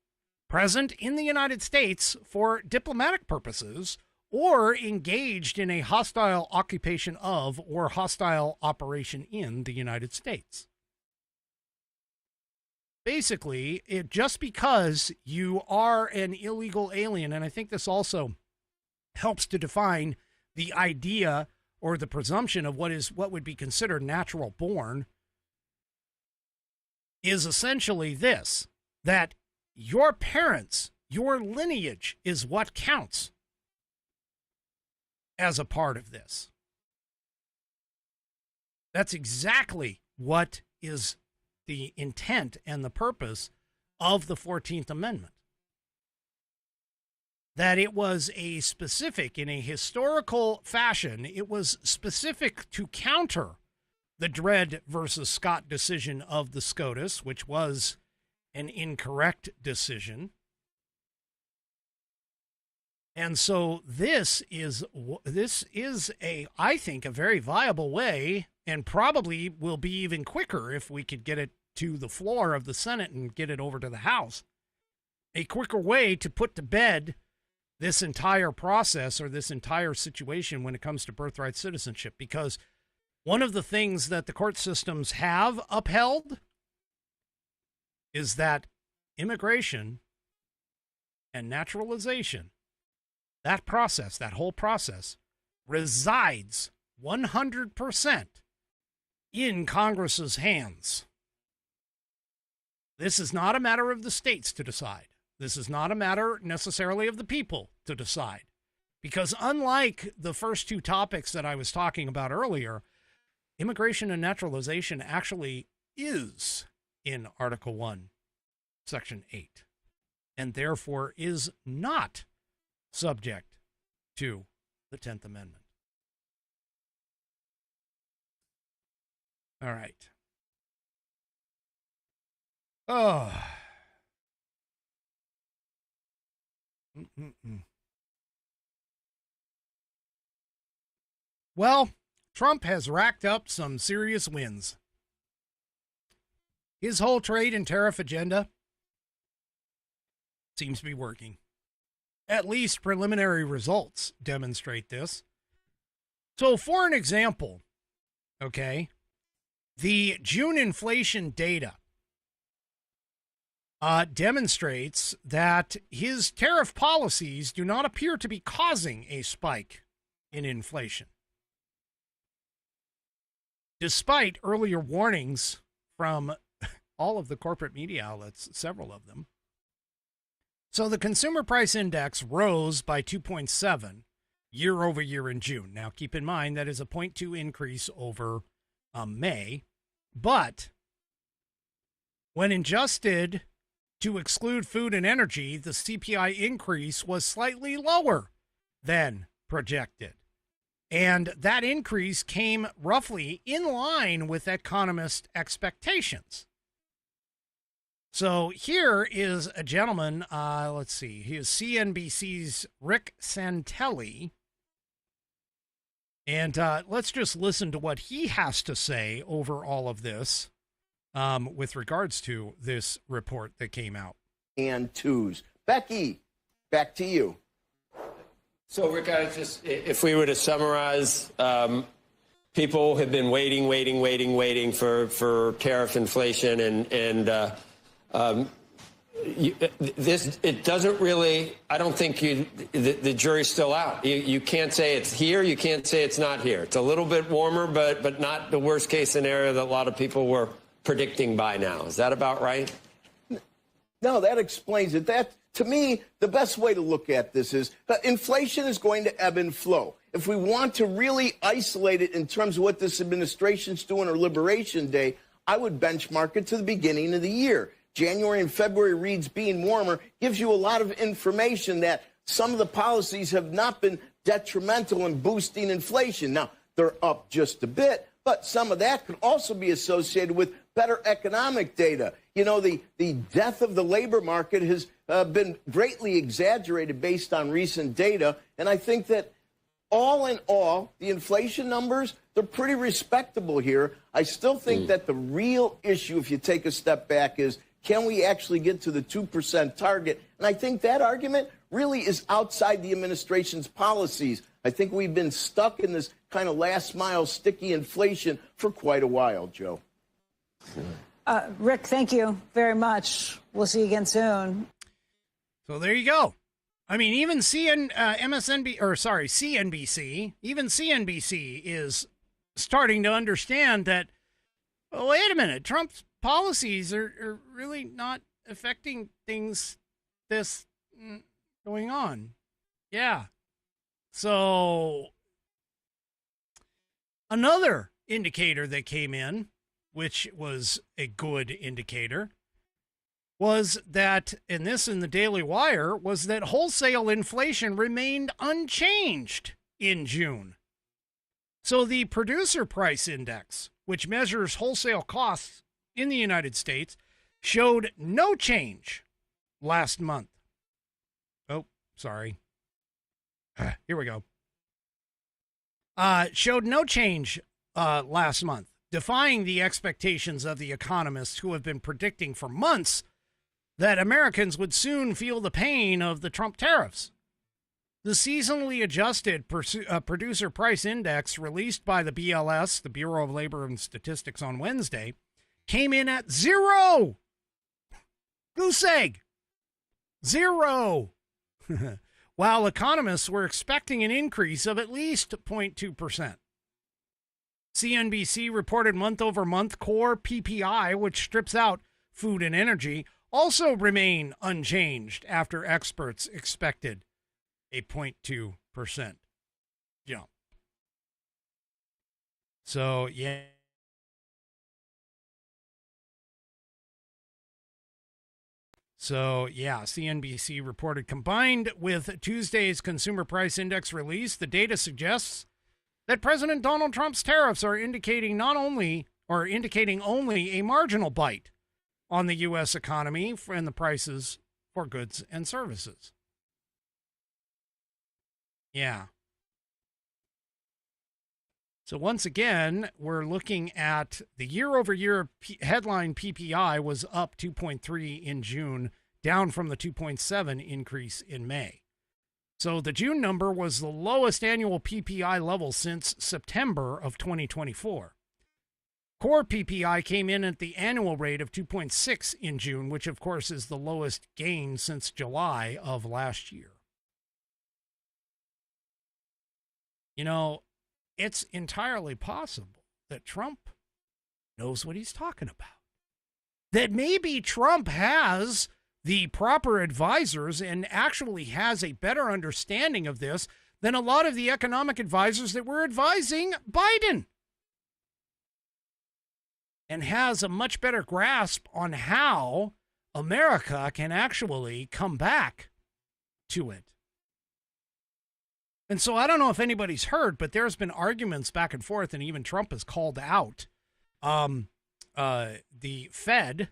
for diplomatic purposes, or engaged in a hostile occupation of or hostile operation in the United States. Basically, just because you are an illegal alien, and I think this also helps to define the idea or the presumption of what would be considered natural born, is essentially this, that your parents, your lineage is what counts as a part of this. That's exactly what is the intent and the purpose of the 14th Amendment. That it was a specific, in a historical fashion, it was specific to counter the Dred versus Scott decision of the SCOTUS, which was an incorrect decision. And so this is I think, a very viable way, and probably will be even quicker if we could get it to the floor of the Senate and get it over to the House, a quicker way to put to bed this entire process or this entire situation when it comes to birthright citizenship, because one of the things that the court systems have upheld is that immigration and naturalization, that process, that whole process, resides 100% in Congress's hands. This is not a matter of the states to decide. This is not a matter necessarily of the people to decide. Because unlike the first two topics that I was talking about earlier, immigration and naturalization actually is in Article 1, Section 8, and therefore is not subject to the 10th Amendment. All right. Oh. Well, Trump has racked up some serious wins. His whole trade and tariff agenda seems to be working. At least preliminary results demonstrate this. So, for an example, okay, the June inflation data demonstrates that his tariff policies do not appear to be causing a spike in inflation, despite earlier warnings from all of the corporate media outlets, several of them. So the consumer price index rose by 2.7 year over year in June. Now, keep in mind that is a 0.2 increase over May, but when adjusted to exclude food and energy, the CPI increase was slightly lower than projected. And that increase came roughly in line with economist expectations. So here is a gentleman, let's see, he is CNBC's Rick Santelli. And let's just listen to what he has to say over all of this with regards to this report that came out. And twos. Becky, back to you. So, Rick, if we were to summarize, people have been waiting for tariff inflation, it doesn't really, I don't think the jury's still out. You can't say it's here, you can't say it's not here. It's a little bit warmer, but not the worst case scenario that a lot of people were predicting by now. Is that about right? No, that explains it. That, to me, the best way to look at this is that inflation is going to ebb and flow. If we want to really isolate it in terms of what this administration's doing or Liberation Day, I would benchmark it to the beginning of the year. January and February reads being warmer gives you a lot of information that some of the policies have not been detrimental in boosting inflation. Now, they're up just a bit, but some of that could also be associated with better economic data. You know, the death of the labor market has been greatly exaggerated based on recent data, and I think that all in all, the inflation numbers, they're pretty respectable here. I still think that the real issue, if you take a step back, is can we actually get to the 2% target? And I think that argument really is outside the administration's policies. I think we've been stuck in this kind of last mile sticky inflation for quite a while, Joe. Rick, thank you very much. We'll see you again soon. So there you go. I mean, even CNBC, even CNBC is starting to understand that, oh, wait a minute, Trump's policies are really not affecting things this going on. Yeah. So another indicator that came in, which was a good indicator, was that, and this in the Daily Wire, was that wholesale inflation remained unchanged in June. So the producer price index, which measures wholesale costs in the United States, showed no change last month. Oh, sorry. Here we go. Showed no change last month, defying the expectations of the economists who have been predicting for months that Americans would soon feel the pain of the Trump tariffs. The seasonally adjusted producer price index released by the BLS, the Bureau of Labor and Statistics, on Wednesday, came in at 0. Goose egg. 0. While economists were expecting an increase of at least 0.2%. CNBC reported month-over-month core PPI, which strips out food and energy, also remain unchanged after experts expected a 0.2% jump. So, yeah. CNBC reported, combined with Tuesday's consumer price index release, the data suggests that President Donald Trump's tariffs are indicating only a marginal bite on the U.S. economy and the prices for goods and services. Yeah. So once again, we're looking at the year-over-year headline PPI was up 2.3 in June, down from the 2.7 increase in May. So the June number was the lowest annual PPI level since September of 2024. Core PPI came in at the annual rate of 2.6 in June, which of course is the lowest gain since July of last year. You know, it's entirely possible that Trump knows what he's talking about. That maybe Trump has the proper advisors and actually has a better understanding of this than a lot of the economic advisors that were advising Biden. And has a much better grasp on how America can actually come back to it. And so I don't know if anybody's heard, but there's been arguments back and forth, and even Trump has called out the Fed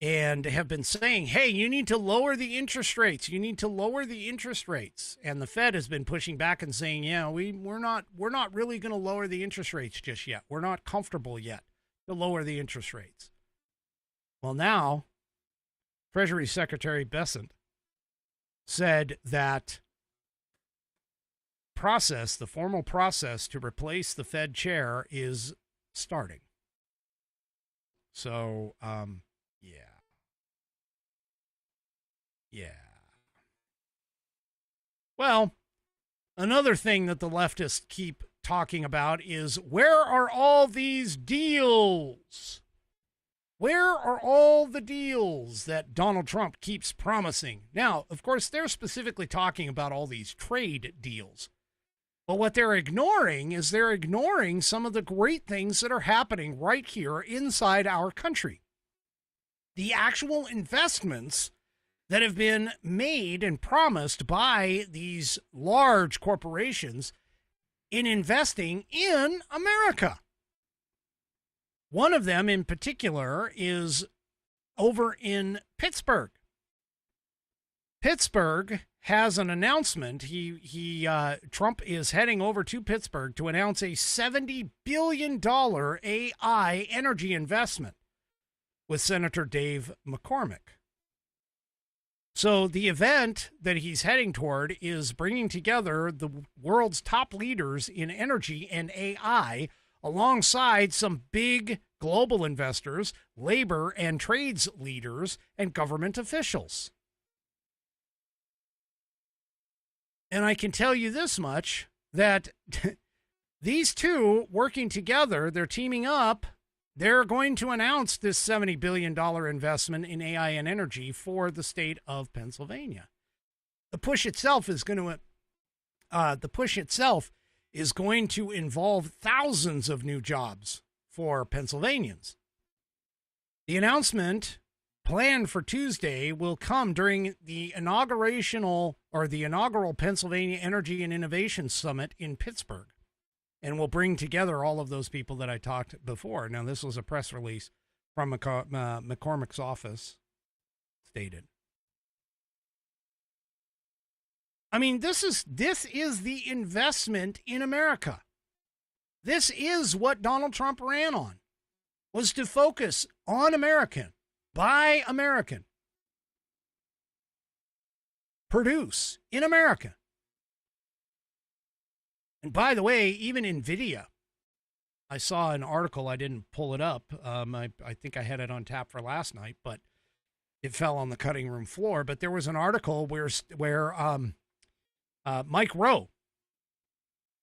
and have been saying, hey, you need to lower the interest rates. You need to lower the interest rates. And the Fed has been pushing back and saying, yeah, we're not really going to lower the interest rates just yet. We're not comfortable yet to lower the interest rates. Well, now, Treasury Secretary Bessent said that the formal process to replace the Fed chair is starting. So, yeah. Well, another thing that the leftists keep talking about is, where are all these deals? Where are all the deals that Donald Trump keeps promising? Now, of course, they're specifically talking about all these trade deals. But what they're ignoring is they're ignoring some of the great things that are happening right here inside our country. The actual investments that have been made and promised by these large corporations in investing in America. One of them in particular is over in Pittsburgh. Pittsburgh has an announcement. Trump is heading over to Pittsburgh to announce a $70 billion AI energy investment with Senator Dave McCormick. So the event that he's heading toward is bringing together the world's top leaders in energy and AI alongside some big global investors, labor and trades leaders, and government officials. And I can tell you this much, that these two working together, they're teaming up. They're going to announce this $70 billion investment in AI and energy for the state of Pennsylvania. The push itself is going to involve thousands of new jobs for Pennsylvanians. The announcement planned for Tuesday will come during the inaugural Pennsylvania Energy and Innovation Summit in Pittsburgh, and will bring together all of those people that I talked before. Now, this was a press release from McCormick's office stated. I mean, this is the investment in America. This is what Donald Trump ran on, was to focus on America Buy American. Produce in America. And by the way, even NVIDIA, I saw an article, I didn't pull it up. I think I had it on tap for last night, but it fell on the cutting room floor. But there was an article where Mike Rowe,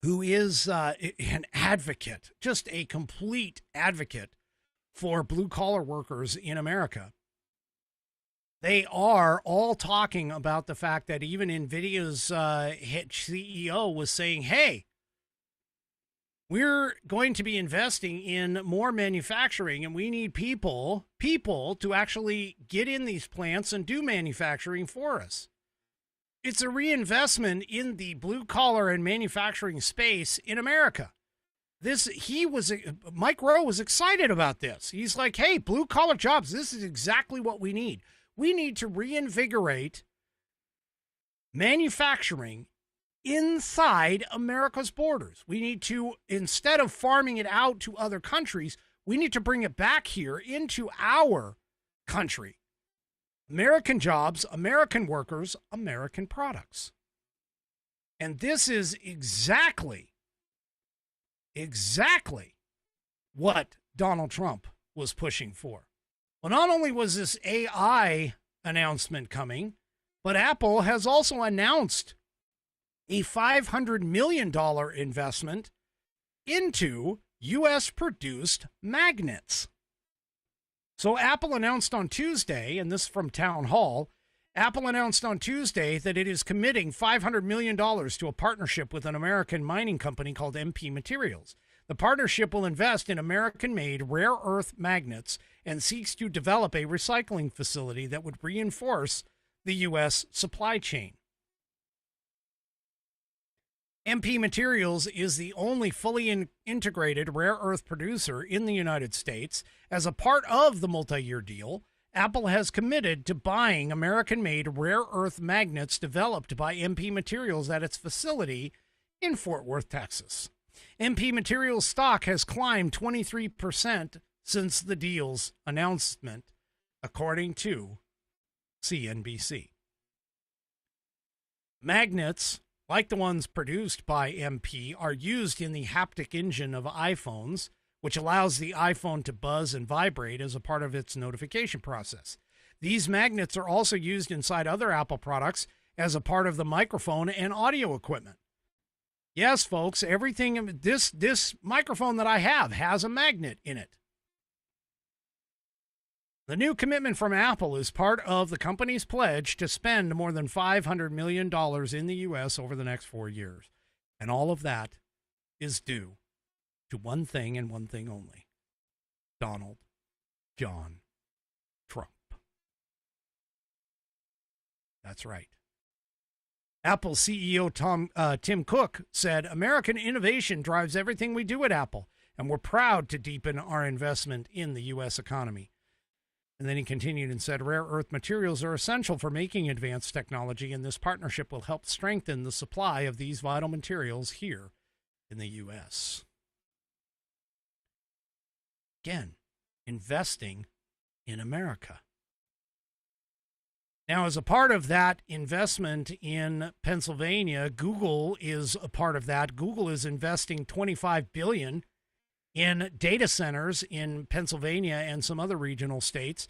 who is an advocate, just a complete advocate for blue-collar workers in America, they are all talking about the fact that even NVIDIA's CEO was saying, hey, we're going to be investing in more manufacturing, and we need people to actually get in these plants and do manufacturing for us. It's a reinvestment in the blue collar and manufacturing space in America. Mike Rowe was excited about this. He's like, hey, blue collar jobs, this is exactly what we need. We need to reinvigorate manufacturing inside America's borders. We need to, instead of farming it out to other countries, we need to bring it back here into our country. American jobs, American workers, American products. And this is exactly what Donald Trump was pushing for. Well, not only was this AI announcement coming, but Apple has also announced a $500 million investment into U.S.-produced magnets. So Apple announced on Tuesday, and this is from Town Hall, Apple announced on Tuesday that it is committing $500 million to a partnership with an American mining company called MP Materials. The partnership will invest in American-made rare earth magnets and seeks to develop a recycling facility that would reinforce the U.S. supply chain. MP Materials is the only fully integrated rare earth producer in the United States. As a part of the multi-year deal, Apple has committed to buying American-made rare earth magnets developed by MP Materials at its facility in Fort Worth, Texas. MP Materials stock has climbed 23% since the deal's announcement, according to CNBC. Magnets, like the ones produced by MP, are used in the haptic engine of iPhones, which allows the iPhone to buzz and vibrate as a part of its notification process. These magnets are also used inside other Apple products as a part of the microphone and audio equipment. Yes, folks, everything, this microphone that I have has a magnet in it. The new commitment from Apple is part of the company's pledge to spend more than $500 million in the U.S. over the next 4 years. And all of that is due to one thing and one thing only: Donald John Trump. That's right. Apple CEO Tim Cook said, American innovation drives everything we do at Apple, and we're proud to deepen our investment in the U.S. economy. And then he continued and said, rare earth materials are essential for making advanced technology, and this partnership will help strengthen the supply of these vital materials here in the U.S. Again, investing in America. Now, as a part of that investment in Pennsylvania, Google is a part of that. Google is investing $25 billion in data centers in Pennsylvania and some other regional states.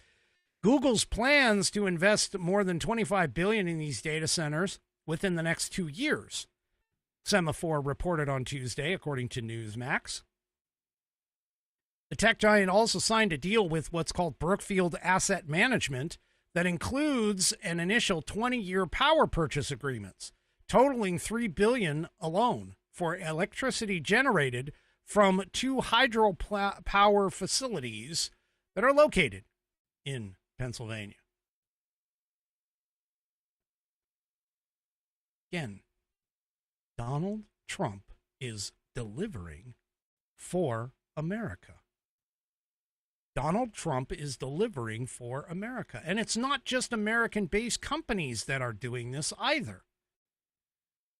Google's plans to invest more than $25 billion in these data centers within the next 2 years. Semaphore reported on Tuesday, according to Newsmax. The tech giant also signed a deal with what's called Brookfield Asset Management that includes an initial 20-year power purchase agreements, totaling $3 billion alone for electricity generated from 2 hydropower facilities that are located in Pennsylvania. Again, Donald Trump is delivering for America. Donald Trump is delivering for America. And it's not just American-based companies that are doing this either.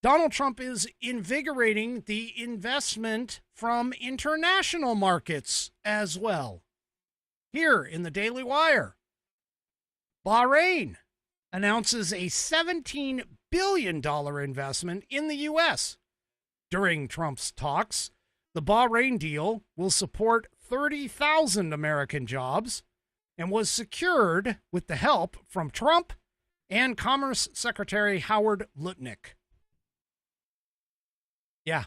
Donald Trump is invigorating the investment from international markets as well. Here in the Daily Wire, Bahrain announces a $17 billion investment in the U.S. During Trump's talks, the Bahrain deal will support 30,000 American jobs and was secured with the help from Trump and Commerce Secretary Howard Lutnick. Yeah,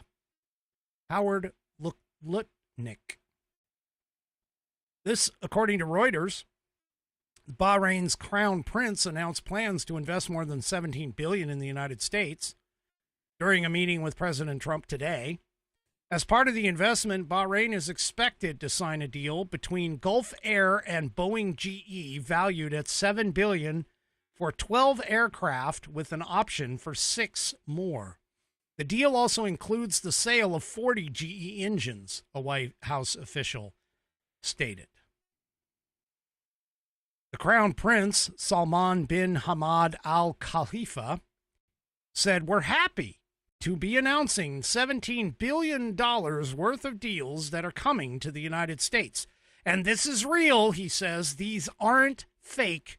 Howard Lutnick. This, according to Reuters, Bahrain's Crown Prince announced plans to invest more than $17 billion in the United States during a meeting with President Trump today. As part of the investment, Bahrain is expected to sign a deal between Gulf Air and Boeing GE valued at $7 billion for 12 aircraft with an option for 6 more. The deal also includes the sale of 40 GE engines, a White House official stated. The Crown Prince, Salman bin Hamad Al Khalifa, said, "We're happy to be announcing $17 billion worth of deals that are coming to the United States. And this is real," he says. "These aren't fake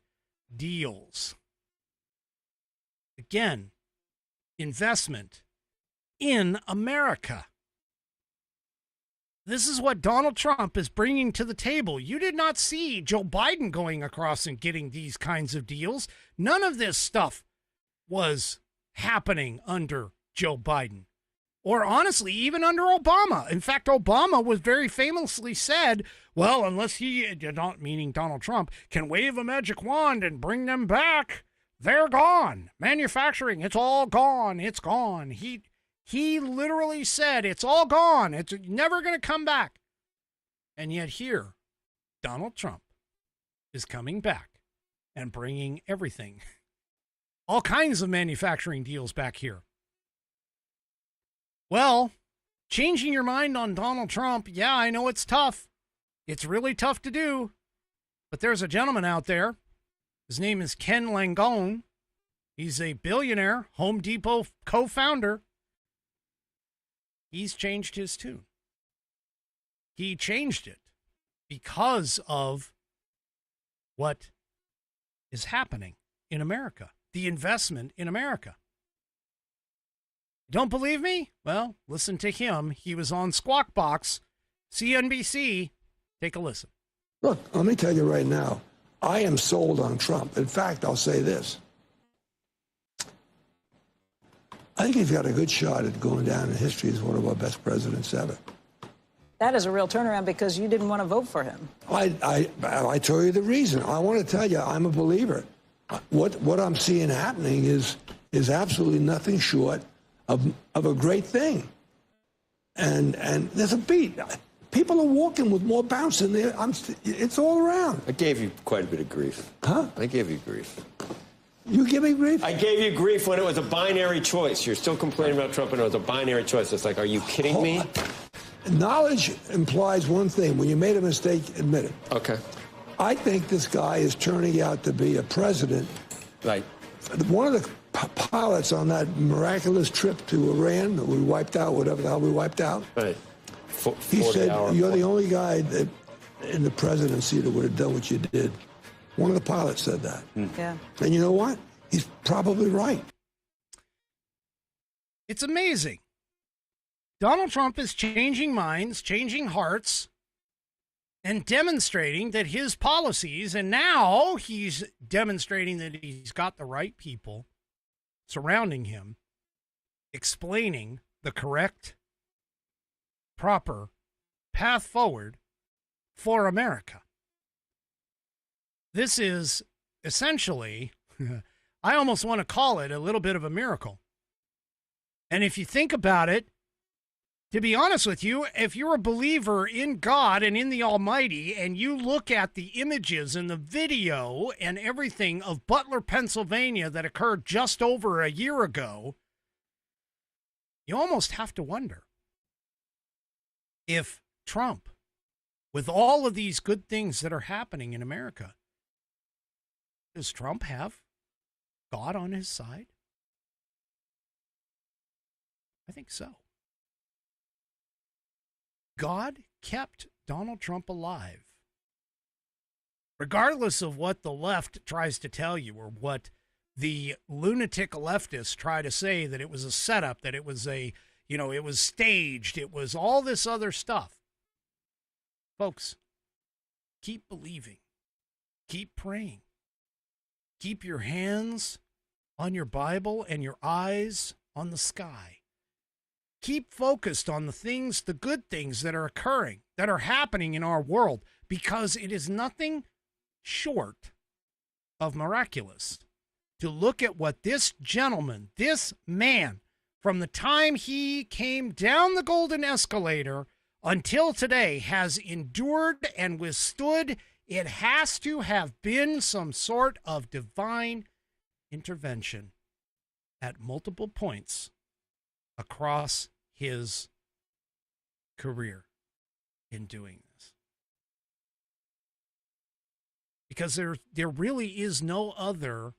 deals." Again, investment in America. This is what Donald Trump is bringing to the table. You did not see Joe Biden going across and getting these kinds of deals. None of this stuff was happening under Joe Biden, or honestly, even under Obama. In fact, Obama was very famously said, well, unless he, meaning Donald Trump, can wave a magic wand and bring them back, they're gone. Manufacturing, it's all gone. It's gone. He literally said, it's all gone. It's never going to come back. And yet here, Donald Trump is coming back and bringing everything, all kinds of manufacturing deals back here. Well, changing your mind on Donald Trump, yeah, I know it's tough. It's really tough to do. But there's a gentleman out there. His name is Ken Langone. He's a billionaire, Home Depot co-founder. He's changed his tune. He changed it because of what is happening in America, the investment in America. Don't believe me? Well, listen to him. He was on Squawk Box, CNBC. Take a listen. Look, let me tell you right now, I am sold on Trump. In fact, I'll say this. I think he's got a good shot at going down in history as one of our best presidents ever. That is a real turnaround because you didn't want to vote for him. I tell you the reason. I want to tell you, I'm a believer. What I'm seeing happening is absolutely nothing short of a great thing. And there's a beat. People are walking with more bounce in there. It's all around. I gave you quite a bit of grief. Huh? I gave you grief. You give me grief? I gave you grief when it was a binary choice. You're still complaining about Trump and it was a binary choice. It's like, are you kidding me? Knowledge implies one thing. When you made a mistake, admit it. Okay. I think this guy is turning out to be a president. Right. One of the pilots on that miraculous trip to Iran that we wiped out, whatever the hell we wiped out. Right. He said, you're the only guy that in the presidency that would have done what you did. One of the pilots said that. Yeah. And you know what? He's probably right. It's amazing. Donald Trump is changing minds, changing hearts, and demonstrating that his policies, and now he's demonstrating that he's got the right people surrounding him, explaining the correct, proper path forward for America. This is essentially, I almost want to call it a little bit of a miracle. And if you think about it, to be honest with you, if you're a believer in God and in the Almighty, and you look at the images and the video and everything of Butler, Pennsylvania that occurred just over a year ago, you almost have to wonder if Trump, with all of these good things that are happening in America, does Trump have God on his side? I think so. God kept Donald Trump alive regardless of what the left tries to tell you or what the lunatic leftists try to say, that it was a setup, that it was a, it was staged, it was all this other stuff. Folks, keep believing, keep praying, keep your hands on your Bible and your eyes on the sky. Keep focused on the things, the good things that are occurring, that are happening in our world, because it is nothing short of miraculous to look at what this gentleman, this man, from the time he came down the golden escalator until today, has endured and withstood. It has to have been some sort of divine intervention at multiple points across his career in doing this. Because there really is no other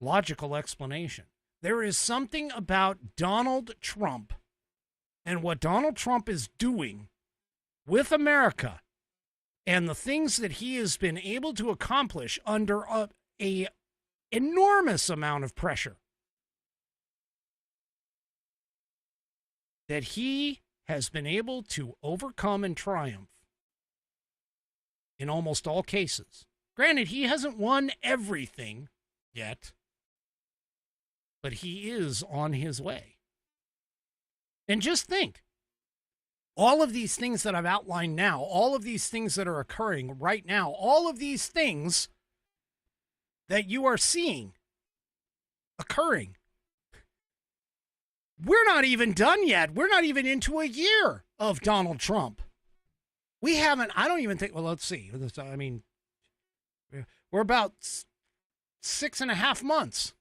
logical explanation. There is something about Donald Trump and what Donald Trump is doing with America and the things that he has been able to accomplish under a enormous amount of pressure, that he has been able to overcome and triumph in almost all cases. Granted, he hasn't won everything yet, but he is on his way. And just think, all of these things that I've outlined now, all of these things that are occurring right now, all of these things that you are seeing occurring, we're not even done yet. We're not even into a year of Donald Trump. We haven't, I don't even think, well, let's see. I mean, we're about 6.5 months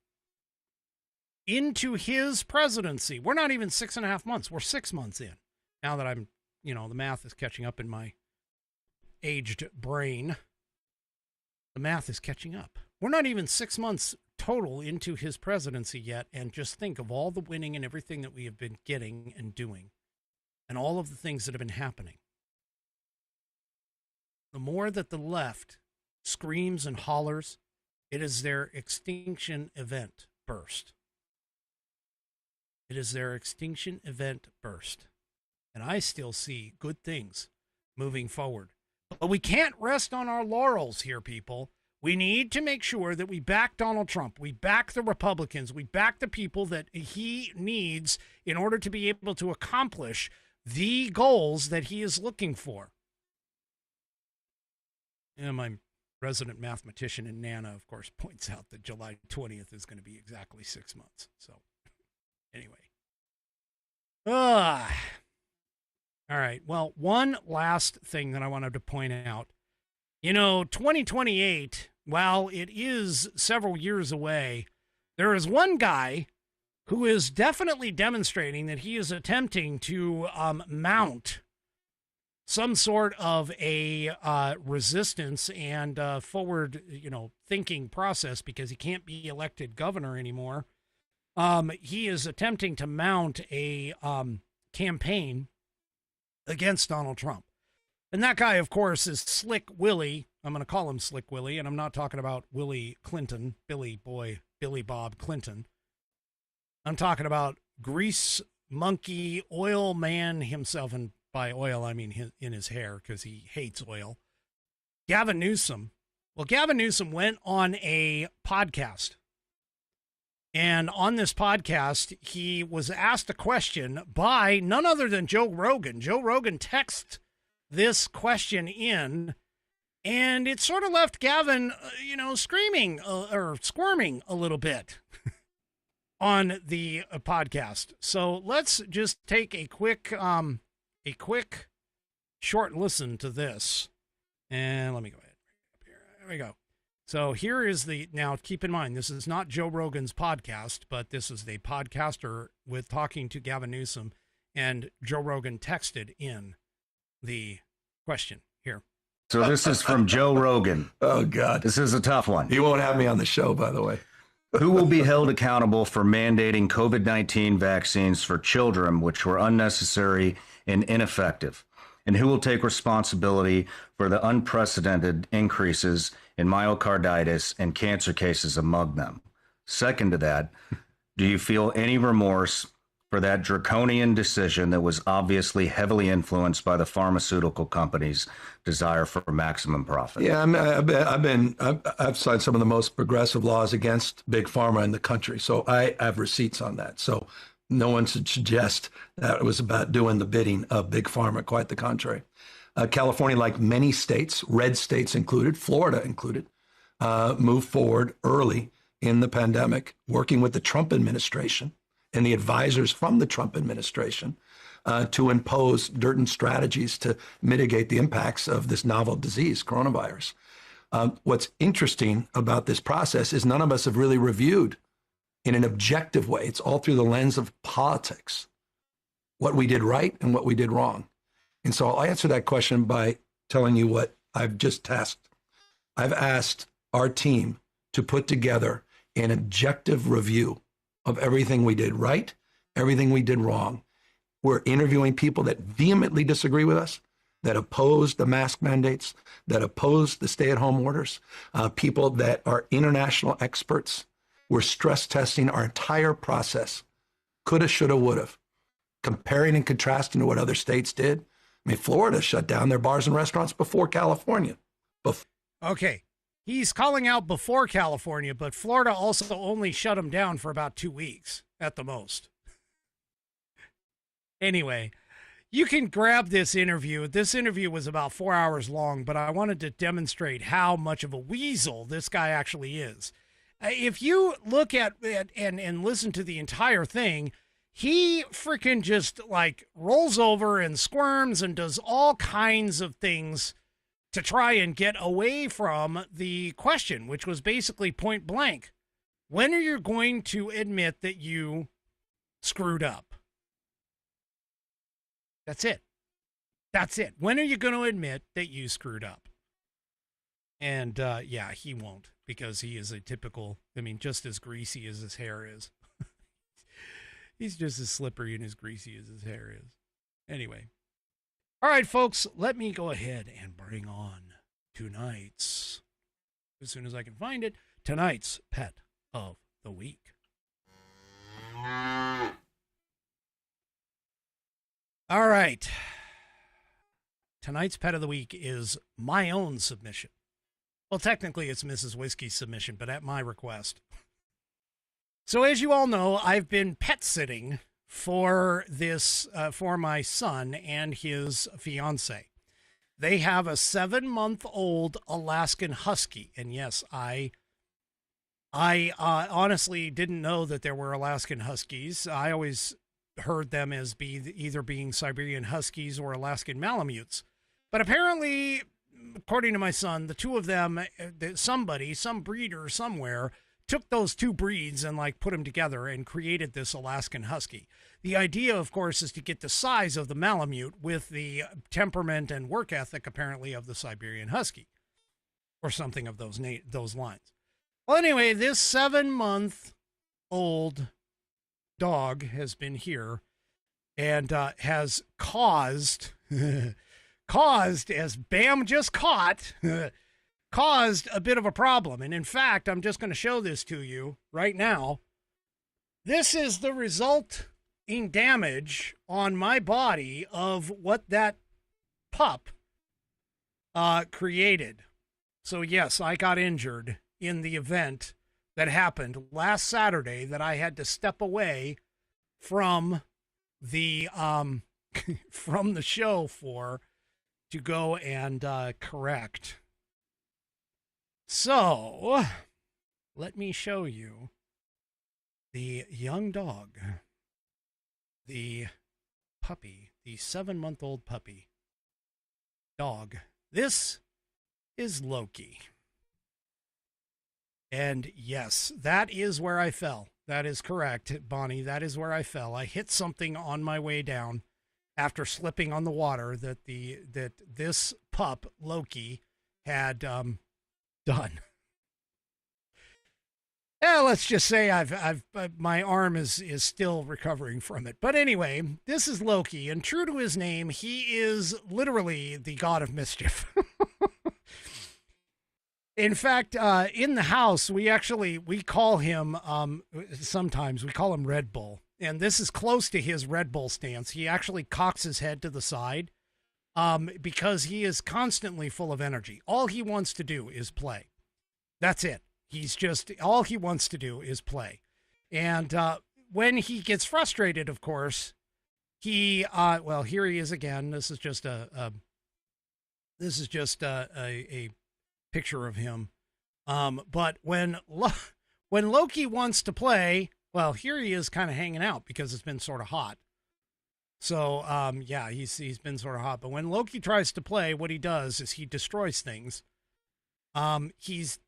into his presidency. We're not even 6.5 months. We're 6 months in. Now that I'm, the math is catching up in my aged brain. The math is catching up. We're not even 6 months total into his presidency yet, and just think of all the winning and everything that we have been getting and doing, and all of the things that have been happening. The more that the left screams and hollers, it is their extinction event burst. It is their extinction event burst. And I still see good things moving forward. But we can't rest on our laurels here, people. We need to make sure that we back Donald Trump. We back the Republicans. We back the people that he needs in order to be able to accomplish the goals that he is looking for. And my resident mathematician in Nana, of course, points out that July 20th is going to be exactly 6 months. So, anyway. All right. Well, one last thing that I wanted to point out. 2028, while it is several years away, there is one guy who is definitely demonstrating that he is attempting to mount some sort of a resistance and forward, thinking process, because he can't be elected governor anymore. He is attempting to mount a campaign against Donald Trump. And that guy, of course, is Slick Willie. I'm going to call him Slick Willie, and I'm not talking about Willie Clinton, Billy Bob Clinton. I'm talking about Grease Monkey Oil Man himself, and by oil, I mean in his hair, because he hates oil. Gavin Newsom. Well, Gavin Newsom went on a podcast. And on this podcast, he was asked a question by none other than Joe Rogan. Joe Rogan texted this question in, and it sort of left Gavin, screaming or squirming a little bit on the podcast. So let's just take a quick short listen to this. And let me go ahead. There we go. So here is now keep in mind, this is not Joe Rogan's podcast, but this is the podcaster with talking to Gavin Newsom, and Joe Rogan texted in the question here. So this is from Joe Rogan. Oh, God. This is a tough one. He won't have me on the show, by the way. Who will be held accountable for mandating COVID-19 vaccines for children, which were unnecessary and ineffective? And who will take responsibility for the unprecedented increases and myocarditis and cancer cases among them. Second to that, do you feel any remorse for that draconian decision that was obviously heavily influenced by the pharmaceutical companies' desire for maximum profit? Yeah, I've signed some of the most progressive laws against big pharma in the country, so I have receipts on that. So no one should suggest that it was about doing the bidding of big pharma. Quite the contrary. California, like many states, red states included, Florida included, moved forward early in the pandemic, working with the Trump administration and the advisors from the Trump administration to impose certain strategies to mitigate the impacts of this novel disease, coronavirus. What's interesting about this process is none of us have really reviewed in an objective way. It's all through the lens of politics, what we did right and what we did wrong. And so I'll answer that question by telling you what I've just tasked. I've asked our team to put together an objective review of everything we did right, everything we did wrong. We're interviewing people that vehemently disagree with us, that oppose the mask mandates, that oppose the stay-at-home orders, people that are international experts. We're stress testing our entire process. Coulda, shoulda, woulda. Comparing and contrasting to what other states did. I mean, Florida shut down their bars and restaurants before California. Okay. He's calling out before California, but Florida also only shut them down for about 2 weeks at the most. Anyway, you can grab this interview. This interview was about 4 hours long, but I wanted to demonstrate how much of a weasel this guy actually is. If you look at it and listen to the entire thing, he freaking just like rolls over and squirms and does all kinds of things to try and get away from the question, which was basically point blank. When are you going to admit that you screwed up? That's it. That's it. When are you going to admit that you screwed up? And yeah, he won't, because he is a typical, just as greasy as his hair is. He's just as slippery and as greasy as his hair is. Anyway. All right, folks, let me go ahead and bring on tonight's, as soon as I can find it, tonight's Pet of the Week. All right. Tonight's Pet of the Week is my own submission. Well, technically it's Mrs. Whiskey's submission, but at my request. So as you all know, I've been pet sitting for my son and his fiance. They have a 7-month-old Alaskan Husky. And yes, I honestly didn't know that there were Alaskan Huskies. I always heard them as either being Siberian Huskies or Alaskan Malamutes. But apparently, according to my son, the two of them, some breeder somewhere, took those two breeds and put them together and created this Alaskan Husky. The idea, of course, is to get the size of the Malamute with the temperament and work ethic, apparently, of the Siberian Husky, or something of those lines. Well, anyway, this 7-month-old dog has been here and has caused, as Bam just caught, caused a bit of a problem. And in fact, I'm just going to show this to you right now. This is the resulting damage on my body of what that pup created. So yes, I got injured in the event that happened last Saturday that I had to step away from the from the show to go and correct. So, let me show you the young dog, the puppy, the 7-month-old puppy dog. This is Loki. And yes, that is where I fell. That is correct, Bonnie. That is where I fell. I hit something on my way down after slipping on the water that this pup, Loki, had done. Yeah, let's just say my arm is still recovering from it. But anyway, this is Loki, and true to his name, he is literally the god of mischief. In fact, in the house, we call him, sometimes we call him Red Bull. And this is close to his Red Bull stance. He actually cocks his head to the side because he is constantly full of energy. All he wants to do is play. That's it. All he wants to do is play. And when he gets frustrated, of course, well, here he is again. This is just a picture of him. But when Loki wants to play, well, here he is kind of hanging out because it's been sort of hot. So, yeah, he's been sort of hot. But when Loki tries to play, what he does is he destroys things. He's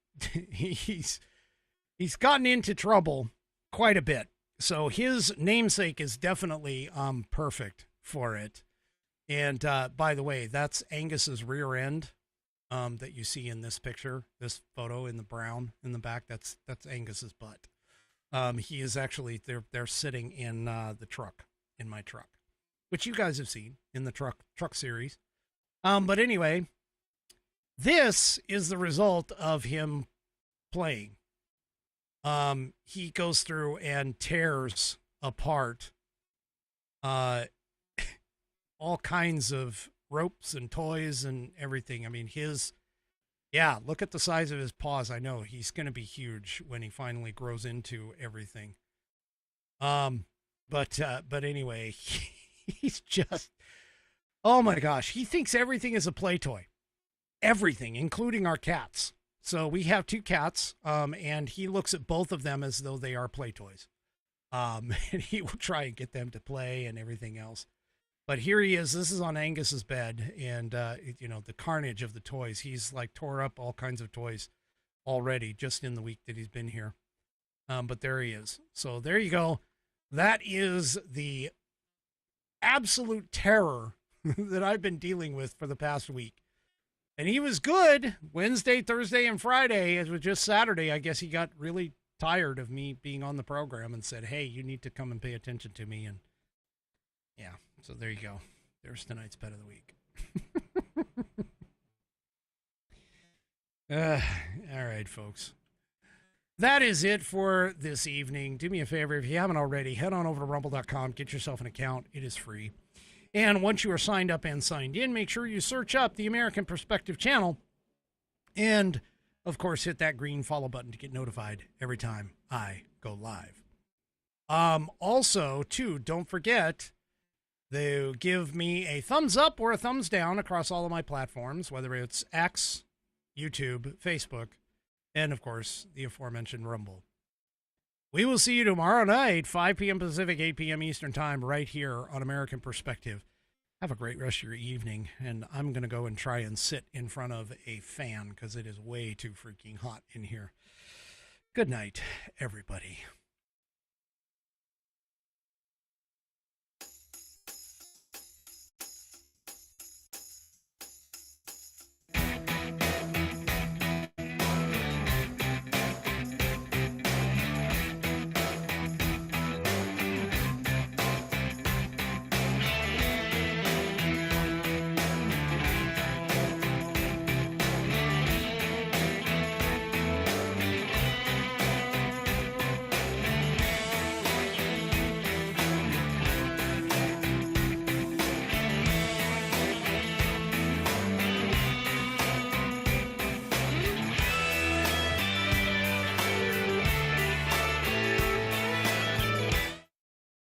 gotten into trouble quite a bit. So his namesake is definitely perfect for it. And by the way, that's Angus's rear end that you see in this picture, this photo in the brown in the back. That's Angus's butt. He is actually they're sitting in the truck, in my truck, which you guys have seen in the truck series. But anyway, this is the result of him playing. He goes through and tears apart all kinds of ropes and toys and everything. I mean, look at the size of his paws. I know he's going to be huge when he finally grows into everything. But anyway, he's just, oh my gosh, he thinks everything is a play toy. Everything, including our cats. So we have 2 cats, and he looks at both of them as though they are play toys. And he will try and get them to play and everything else. But here he is. This is on Angus's bed, and the carnage of the toys. He's like tore up all kinds of toys already just in the week that he's been here. But there he is. So there you go. That is the absolute terror that I've been dealing with for the past week. And he was good Wednesday, Thursday, and Friday. It was just Saturday. I guess he got really tired of me being on the program and said, hey, you need to come and pay attention to me. And yeah, so there you go. There's tonight's bet of the week. All right, folks. That is it for this evening. Do me a favor, if you haven't already, head on over to rumble.com, get yourself an account. It is free. And once you are signed up and signed in, make sure you search up the American Perspective channel. And, of course, hit that green follow button to get notified every time I go live. Also, too, don't forget to give me a thumbs up or a thumbs down across all of my platforms, whether it's X, YouTube, Facebook, and, of course, the aforementioned Rumble. We will see you tomorrow night, 5 p.m. Pacific, 8 p.m. Eastern Time, right here on American Perspective. Have a great rest of your evening, and I'm going to go and try and sit in front of a fan because it is way too freaking hot in here. Good night, everybody.